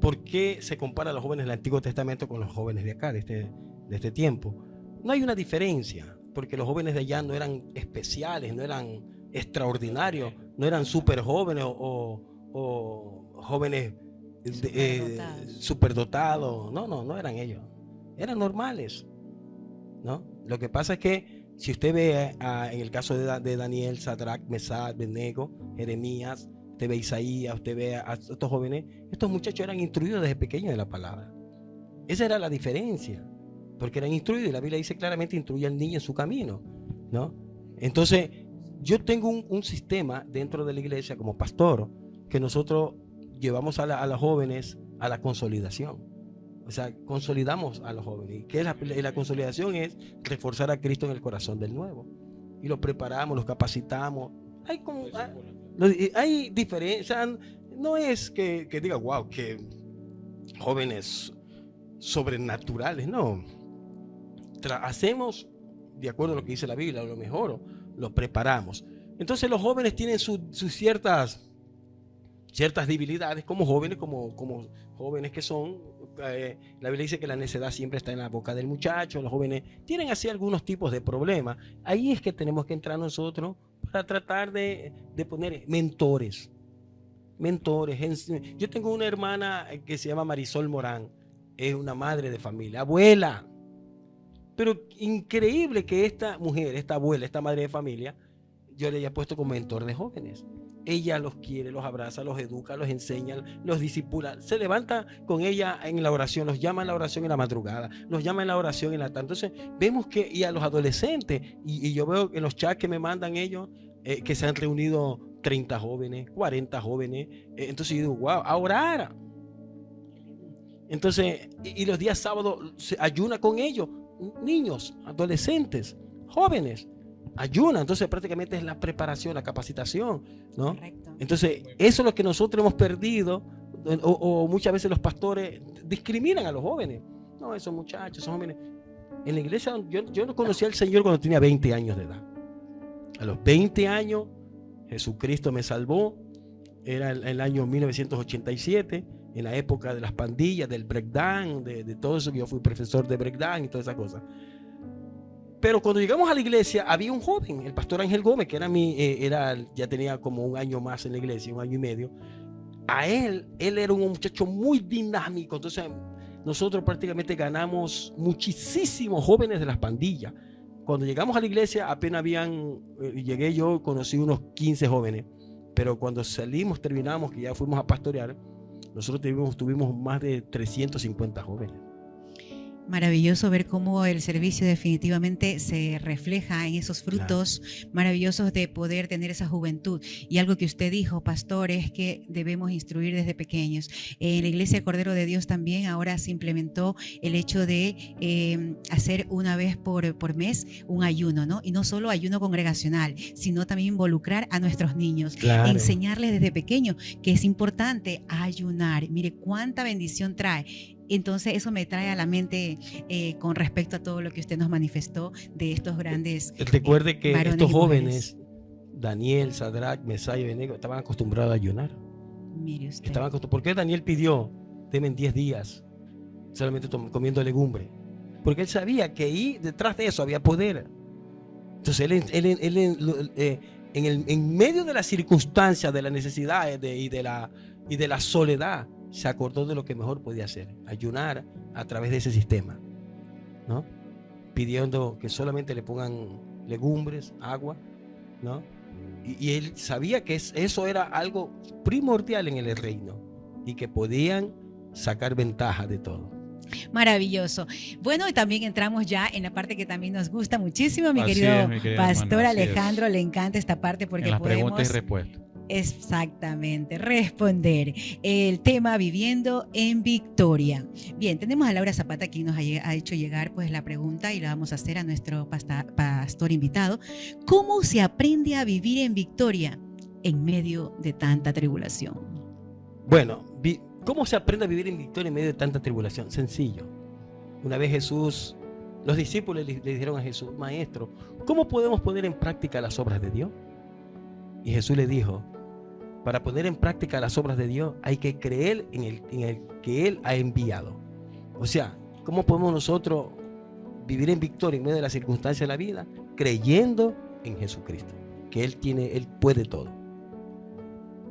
¿por qué se compara a los jóvenes del Antiguo Testamento con los jóvenes de acá, de este tiempo? No hay una diferencia, porque los jóvenes de allá no eran especiales, no eran extraordinarios, no eran súper jóvenes o jóvenes superdotados. No eran ellos. Eran normales, ¿no? Lo que pasa es que si usted ve en el caso de Daniel, Sadrach, Mesach, Abednego, Jeremías, usted ve a Isaías, usted ve a estos jóvenes, estos muchachos eran instruidos desde pequeños de la palabra. Esa era la diferencia, porque eran instruidos y la Biblia dice claramente: instruye al niño en su camino, ¿no? Entonces, yo tengo un sistema dentro de la iglesia como pastor, que nosotros llevamos a los jóvenes a la consolidación. O sea, consolidamos a los jóvenes. ¿Y qué es la consolidación? Es reforzar a Cristo en el corazón del nuevo. Y los preparamos, los capacitamos. Hay diferencia. No es que diga, wow, que jóvenes sobrenaturales, no. Hacemos de acuerdo a lo que dice la Biblia, lo mejor, los preparamos. Entonces los jóvenes tienen sus ciertas debilidades como jóvenes, como jóvenes que son. La Biblia dice que la necedad siempre está en la boca del muchacho. Los jóvenes tienen así algunos tipos de problemas. Ahí es que tenemos que entrar nosotros para tratar de poner mentores. Yo tengo una hermana que se llama Marisol Morán, es una madre de familia, abuela. Pero increíble que esta mujer, esta abuela, esta madre de familia, yo le haya puesto como mentor de jóvenes. Ella los quiere, los abraza, los educa, los enseña, los discipula. Se levanta con ella en la oración, los llama en la oración en la madrugada, los llama en la oración en la tarde. Entonces vemos que, y a los adolescentes, y yo veo en los chats que me mandan ellos, que se han reunido 30 jóvenes, 40 jóvenes. Entonces yo digo, wow, a orar. Entonces, y los días sábados se ayuna con ellos. Niños, adolescentes, jóvenes, ayunan. Entonces prácticamente es la preparación, la capacitación, ¿no? Correcto. Entonces eso es lo que nosotros hemos perdido, o muchas veces los pastores discriminan a los jóvenes. No, esos muchachos, esos jóvenes. En la iglesia yo no conocía al Señor cuando tenía 20 años de edad. A los 20 años Jesucristo me salvó. Era el año 1987, en la época de las pandillas, del breakdance, de todo eso, que yo fui profesor de breakdance y todas esas cosas. Pero cuando llegamos a la iglesia, había un joven, el pastor Ángel Gómez, que ya tenía como un año más en la iglesia, 1 año y medio. Él era un muchacho muy dinámico. Entonces nosotros prácticamente ganamos muchísimos jóvenes de las pandillas. Cuando llegamos a la iglesia, apenas llegué yo, conocí unos 15 jóvenes. Pero cuando terminamos, que ya fuimos a pastorear, nosotros tuvimos más de 350 jóvenes. Maravilloso ver cómo el servicio definitivamente se refleja en esos frutos maravillosos de poder tener esa juventud. Y algo que usted dijo, pastor, es que debemos instruir desde pequeños. En la Iglesia Cordero de Dios también ahora se implementó el hecho de hacer una vez por mes un ayuno, ¿no? Y no solo ayuno congregacional, sino también involucrar a nuestros niños, enseñarles desde pequeños que es importante ayunar. Mire cuánta bendición trae. Entonces eso me trae a la mente con respecto a todo lo que usted nos manifestó de estos grandes recuerde que estos jóvenes, Daniel, Sadrach, Mesaya y Abednego, estaban acostumbrados a ayunar. Mire usted. ¿Por qué Daniel pidió, temen 10 días solamente comiendo legumbre? Porque él sabía que ahí detrás de eso había poder. Entonces él en medio de las circunstancias, de la necesidad y de la soledad, se acordó de lo que mejor podía hacer, ayunar a través de ese sistema, ¿no? Pidiendo que solamente le pongan legumbres, agua, ¿no? Y él sabía que eso era algo primordial en el reino y que podían sacar ventaja de todo. Maravilloso. Bueno, y también entramos ya en la parte que también nos gusta muchísimo, mi querido pastor Alejandro, le encanta esta parte porque en las preguntas y respuestas. Exactamente, responder el tema viviendo en victoria. Bien, tenemos a Laura Zapata, quien nos ha hecho llegar pues la pregunta y la vamos a hacer a nuestro pastor invitado. ¿Cómo se aprende a vivir en victoria en medio de tanta tribulación? Bueno, ¿cómo se aprende a vivir en victoria en medio de tanta tribulación? Sencillo. Una vez los discípulos le dijeron a Jesús, Maestro, ¿cómo podemos poner en práctica las obras de Dios? Y Jesús le dijo, para poner en práctica las obras de Dios hay que creer en el que Él ha enviado. O sea, ¿cómo podemos nosotros vivir en victoria en medio de las circunstancias de la vida? Creyendo en Jesucristo, que Él puede todo.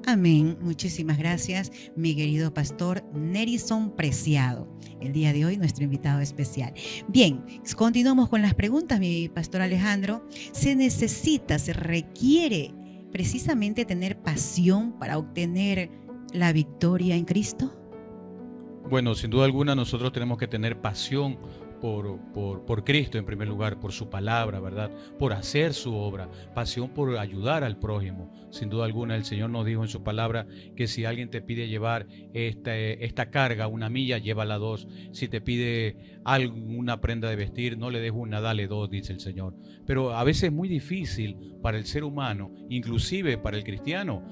Amén. Muchísimas gracias, mi querido pastor Nerison Preciado. El día de hoy, nuestro invitado especial. Bien, continuamos con las preguntas, mi pastor Alejandro. ¿Se requiere precisamente tener pasión para obtener la victoria en Cristo? Bueno, sin duda alguna nosotros tenemos que tener pasión por Cristo en primer lugar, por su palabra, ¿verdad? Por hacer su obra, pasión por ayudar al prójimo. Sin duda alguna, el Señor nos dijo en su palabra que si alguien te pide llevar esta carga, 1 milla, llévala 2. Si te pide una prenda de vestir, no le des 1, dale 2, dice el Señor. Pero a veces es muy difícil para el ser humano, inclusive para el cristiano,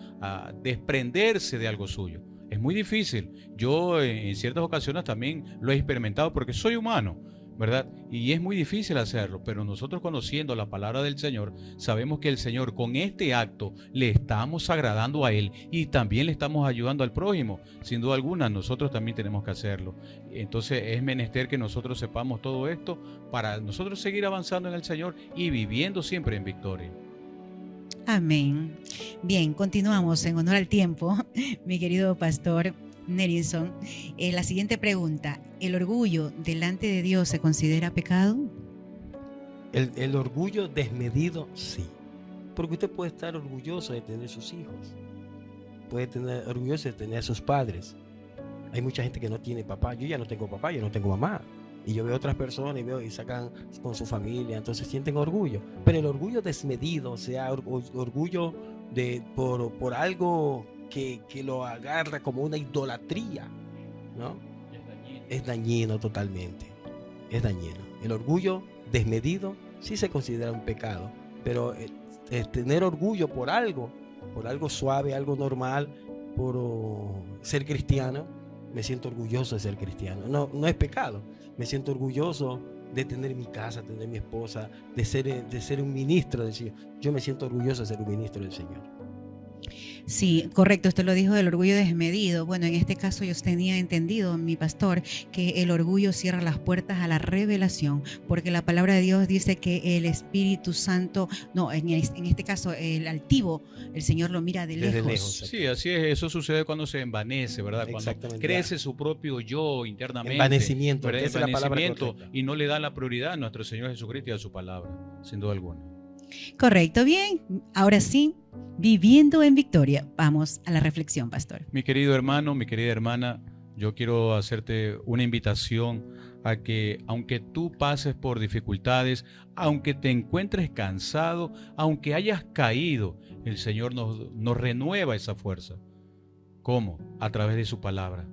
desprenderse de algo suyo. Es muy difícil. Yo en ciertas ocasiones también lo he experimentado porque soy humano, ¿verdad? Y es muy difícil hacerlo, pero nosotros, conociendo la palabra del Señor, sabemos que el Señor, con este acto le estamos agradando a Él y también le estamos ayudando al prójimo. Sin duda alguna, nosotros también tenemos que hacerlo. Entonces es menester que nosotros sepamos todo esto para nosotros seguir avanzando en el Señor y viviendo siempre en victoria. Amén. Bien, continuamos en honor al tiempo, mi querido pastor Nerilson. La siguiente pregunta: ¿el orgullo delante de Dios se considera pecado? El orgullo desmedido, sí. Porque usted puede estar orgulloso de tener sus hijos, puede tener orgulloso de tener a sus padres. Hay mucha gente que no tiene papá. Yo ya no tengo papá, yo no tengo mamá. Y yo veo otras personas y sacan con su familia, entonces sienten orgullo. Pero el orgullo desmedido, o sea, orgullo por algo que lo agarra como una idolatría, ¿no? Es dañino totalmente. Es dañino. El orgullo desmedido sí se considera un pecado, pero tener orgullo por algo suave, algo normal, por ser cristiano, me siento orgulloso de ser cristiano. No es pecado. Me siento orgulloso de tener mi casa, tener mi esposa, de ser un ministro del Señor. Yo me siento orgulloso de ser un ministro del Señor. Sí, correcto, usted lo dijo del orgullo desmedido. Bueno, en este caso yo tenía entendido, mi pastor, que el orgullo cierra las puertas a la revelación, porque la palabra de Dios dice que el Espíritu Santo, en este caso el altivo, el Señor lo mira de lejos. Sí, así es, eso sucede cuando se envanece, ¿verdad? Cuando crece su propio yo internamente. Envanecimiento, ¿verdad? Esa es la palabra correcta. Y no le da la prioridad a nuestro Señor Jesucristo y a su palabra, sin duda alguna. Correcto, bien. Ahora sí, viviendo en victoria. Vamos a la reflexión, pastor. Mi querido hermano, mi querida hermana, yo quiero hacerte una invitación a que, aunque tú pases por dificultades, aunque te encuentres cansado, aunque hayas caído, el Señor nos renueva esa fuerza. ¿Cómo? A través de su palabra.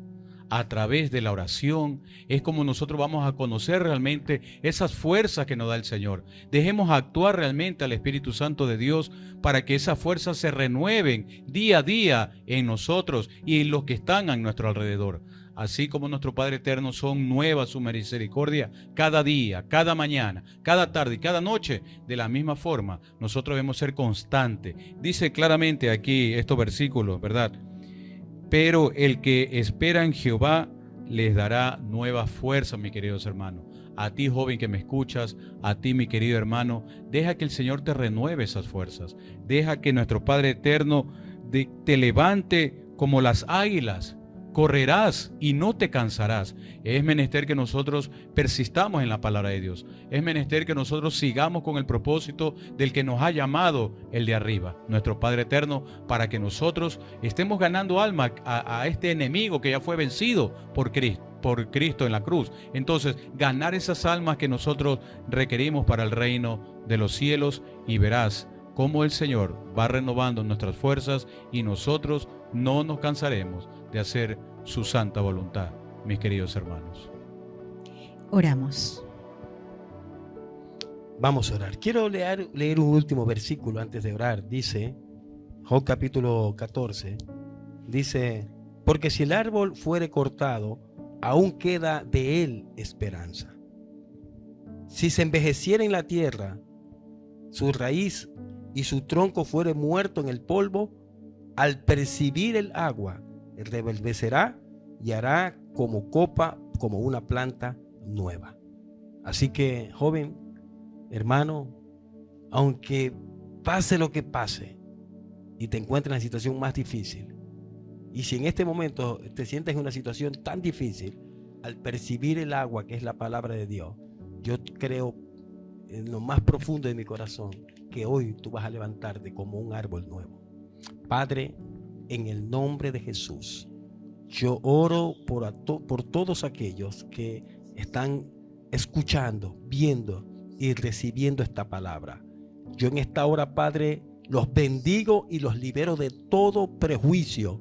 A través de la oración es como nosotros vamos a conocer realmente esas fuerzas que nos da el Señor. Dejemos actuar realmente al Espíritu Santo de Dios para que esas fuerzas se renueven día a día en nosotros y en los que están a nuestro alrededor. Así como nuestro Padre Eterno son nuevas su misericordia cada día, cada mañana, cada tarde y cada noche, de la misma forma nosotros debemos ser constantes. Dice claramente aquí estos versículos, ¿verdad? Pero el que espera en Jehová les dará nuevas fuerzas, mis queridos hermanos. A ti, joven que me escuchas, a ti, mi querido hermano, deja que el Señor te renueve esas fuerzas. Deja que nuestro Padre Eterno te levante como las águilas. Correrás y no te cansarás. Es menester que nosotros persistamos en la palabra de Dios. Es menester que nosotros sigamos con el propósito del que nos ha llamado el de arriba, nuestro Padre Eterno, para que nosotros estemos ganando alma a este enemigo que ya fue vencido por Cristo en la cruz. Entonces, ganar esas almas que nosotros requerimos para el reino de los cielos, y verás cómo el Señor va renovando nuestras fuerzas y nosotros no nos cansaremos de hacer su santa voluntad, mis queridos hermanos. Oramos. Vamos a orar. Quiero leer un último versículo antes de orar. Dice, Job capítulo 14, dice, porque si el árbol fuere cortado, aún queda de él esperanza. Si se envejeciera en la tierra, su raíz y su tronco fuere muerto en el polvo, al percibir el agua, reverdecerá y hará como copa, como una planta nueva. Así que, joven, hermano, aunque pase lo que pase y te encuentres en la situación más difícil, y si en este momento te sientes en una situación tan difícil, al percibir el agua, que es la palabra de Dios, yo creo en lo más profundo de mi corazón que hoy tú vas a levantarte como un árbol nuevo. Padre, en el nombre de Jesús, yo oro por todos aquellos que están escuchando, viendo y recibiendo esta palabra. Yo en esta hora, Padre, los bendigo y los libero de todo prejuicio,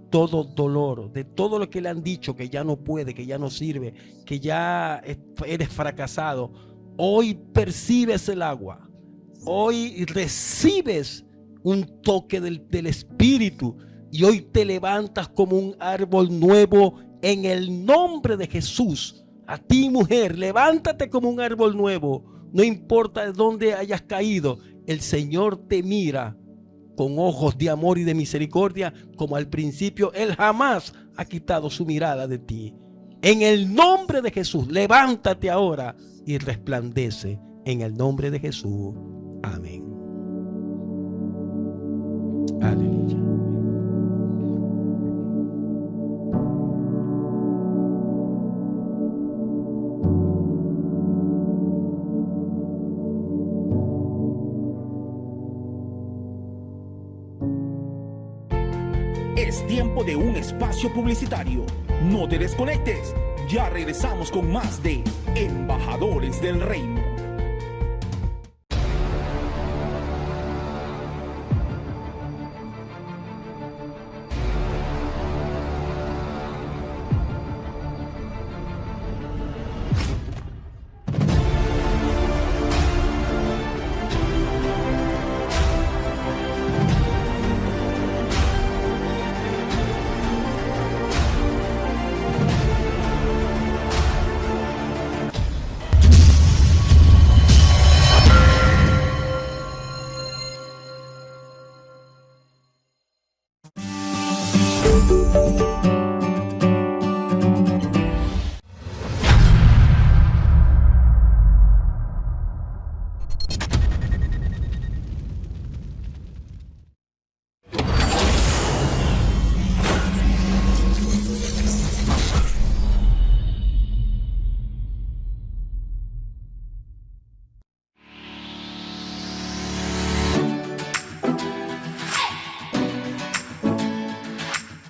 todo dolor, de todo lo que le han dicho que ya no puede, que ya no sirve, que ya eres fracasado. Hoy percibes el agua, hoy recibes un toque del Espíritu y hoy te levantas como un árbol nuevo en el nombre de Jesús. A ti, mujer, levántate como un árbol nuevo. No importa de dónde hayas caído, el Señor te mira con ojos de amor y de misericordia, como al principio. Él jamás ha quitado su mirada de ti. En el nombre de Jesús, levántate ahora y resplandece. En el nombre de Jesús. Amén. Aleluya. Es tiempo de un espacio publicitario. No te desconectes. Ya regresamos con más de Embajadores del Reino.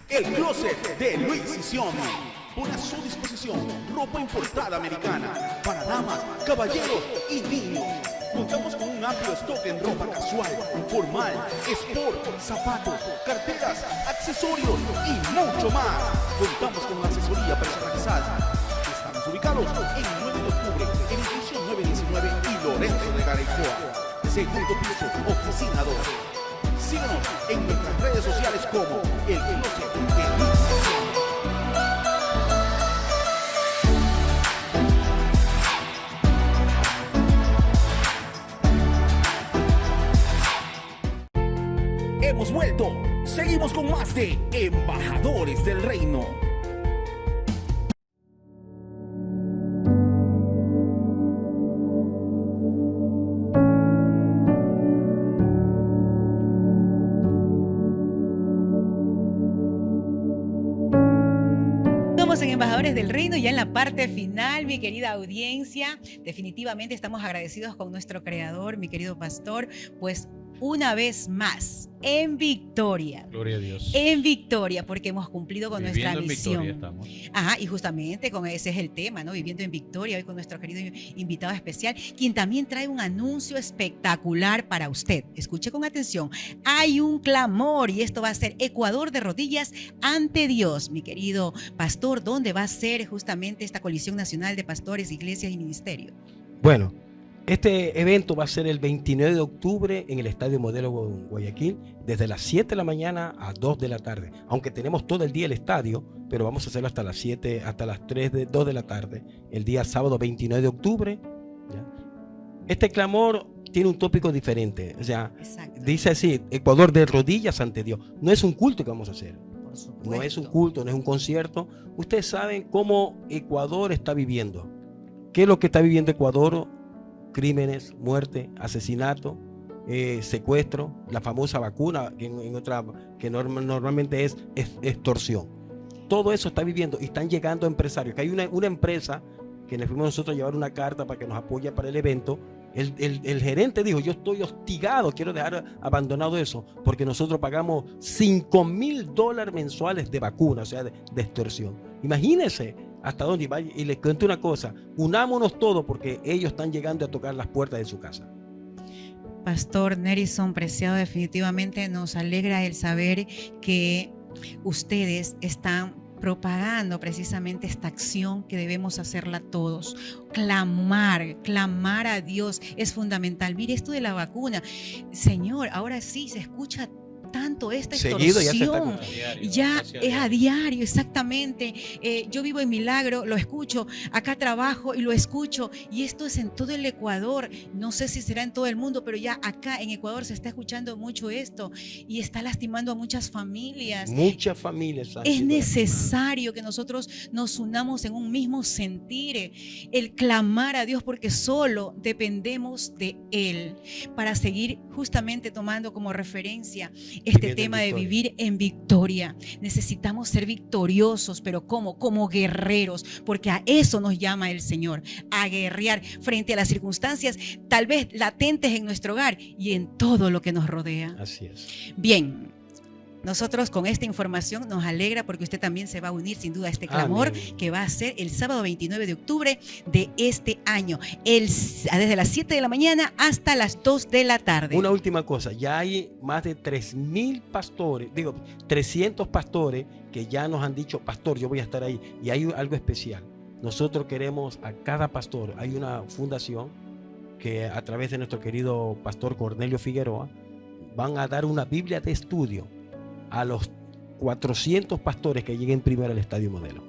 El closet de Luis Sisión pone a su disposición ropa importada americana para damas, caballeros y niños. Contamos con un amplio stock en ropa casual, formal, sport, zapatos, carteras, accesorios y mucho más. Contamos con asesoría personalizada. Estamos ubicados en 9 de octubre, en edificio 919 y Lorenzo de Garaycoa. Segundo piso, oficina 2. Síguenos en nuestras redes sociales como El Closet de Luis Sisión. Hemos vuelto. Seguimos con más de Embajadores del Reino. En Embajadores del Reino, ya en la parte final, mi querida audiencia, definitivamente estamos agradecidos con nuestro creador, mi querido pastor, pues una vez más, en victoria. Gloria a Dios. En victoria, porque hemos cumplido con Viviendo nuestra misión. en victoria estamos. Ajá, y justamente con ese es el tema, ¿no? Viviendo en victoria, hoy con nuestro querido invitado especial, quien también trae un anuncio espectacular para usted. Escuche con atención. Hay un clamor y esto va a ser Ecuador de rodillas ante Dios, mi querido pastor. ¿Dónde va a ser justamente esta colisión nacional de pastores, iglesias y ministerios? Bueno, este evento va a ser el 29 de octubre en el Estadio Modelo Guayaquil, desde las 7 de la mañana a 2 de la tarde. Aunque tenemos todo el día el estadio, pero vamos a hacerlo hasta las 7, hasta las 2 de la tarde, el día sábado 29 de octubre. ¿Ya? Este clamor tiene un tópico diferente. O sea, exacto, dice así: Ecuador de rodillas ante Dios. No es un culto que vamos a hacer. por supuesto. No es un culto, no es un concierto. Ustedes saben cómo Ecuador está viviendo. ¿Qué es lo que está viviendo Ecuador? Crímenes, muerte, asesinato, secuestro, la famosa vacuna que normalmente es extorsión. Todo eso está viviendo y están llegando empresarios. Que hay una empresa que le fuimos nosotros a llevar una carta para que nos apoye para el evento. El gerente dijo: yo estoy hostigado, quiero dejar abandonado eso, porque nosotros pagamos $5,000 mensuales de vacuna, o sea, de extorsión. Imagínense, hasta dónde va. Y les cuento una cosa, unámonos todos porque ellos están llegando a tocar las puertas de su casa. Pastor Nerison Preciado, definitivamente nos alegra el saber que ustedes están propagando precisamente esta acción que debemos hacerla todos. Clamar a Dios es fundamental. Mire esto de la vacuna. Señor, ahora sí se escucha tanto esta Seguido extorsión. Ya Es a diario, exactamente. Yo vivo en Milagro, lo escucho, acá trabajo y lo escucho, y esto es en todo el Ecuador. No sé si será en todo el mundo, pero ya acá en Ecuador se está escuchando mucho esto y está lastimando a muchas familias. Muchas familias han Es sido necesario que nosotros nos unamos en un mismo sentir, el clamar a Dios, porque solo dependemos de Él para seguir justamente tomando como referencia este Viviendo en tema de victoria. vivir en victoria. Necesitamos ser victoriosos, pero ¿cómo? Como guerreros, porque a eso nos llama el Señor, a guerrear frente a las circunstancias tal vez latentes en nuestro hogar y en todo lo que nos rodea. Así es. Bien, nosotros con esta información nos alegra porque usted también se va a unir sin duda a este clamor Amén. que va a ser el sábado 29 de octubre de este año, desde las 7 de la mañana hasta las 2 de la tarde. Una última cosa, ya hay más de 300 pastores que ya nos han dicho, pastor, yo voy a estar ahí. Y hay algo especial. Nosotros queremos a cada pastor, hay una fundación que a través de nuestro querido pastor Cornelio Figueroa van a dar una Biblia de estudio a los 400 pastores que lleguen primero al Estadio Modelo.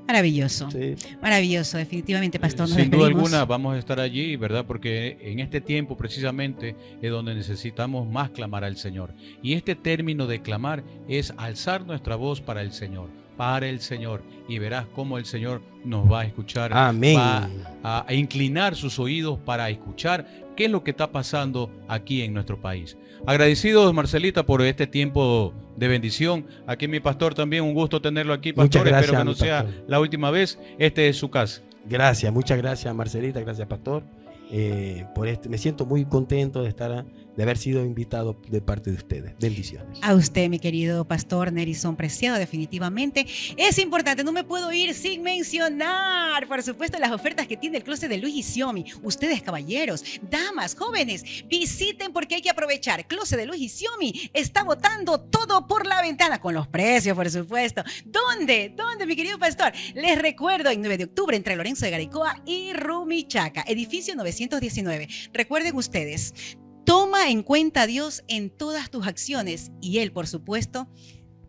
Maravilloso, Sí. maravilloso, definitivamente, pastor. Nos Sin duda despedimos. alguna vamos a estar allí, ¿verdad? Porque en este tiempo precisamente es donde necesitamos más clamar al Señor. Y este término de clamar es alzar nuestra voz para el Señor. Y verás cómo el Señor nos va a escuchar. Amén. Va a inclinar sus oídos para escuchar qué es lo que está pasando aquí en nuestro país. Agradecidos, Marcelita, por este tiempo de bendición. Aquí mi pastor también, un gusto tenerlo aquí, Muchas pastor. Espero gracias, que no mi sea pastor. la última vez. Este es su casa. Gracias, muchas gracias Marcelita, gracias pastor. Me siento muy contento de haber sido invitado de parte de ustedes. Bendiciones. A usted, mi querido pastor Nerison Preciado, definitivamente es importante. No me puedo ir sin mencionar, por supuesto, las ofertas que tiene el closet de Luis y Xiomi. Ustedes, caballeros, damas, jóvenes, visiten porque hay que aprovechar. Closet de Luis y Xiomi está botando todo por la ventana, con los precios, por supuesto. ¿Dónde, mi querido pastor? Les recuerdo, en 9 de octubre, entre Lorenzo de Garicoa y Rumichaca, edificio 919. Recuerden ustedes, toma en cuenta a Dios en todas tus acciones y Él, por supuesto,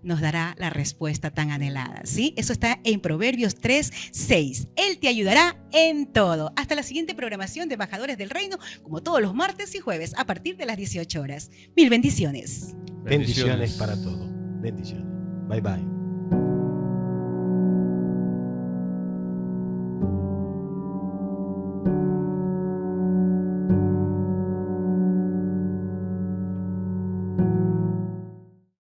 nos dará la respuesta tan anhelada, ¿sí? Eso está en Proverbios 3:6. Él te ayudará en todo. Hasta la siguiente programación de Embajadores del Reino, como todos los martes y jueves, a partir de las 18 horas. Mil bendiciones. Bendiciones para todos. Bendiciones. Bye bye.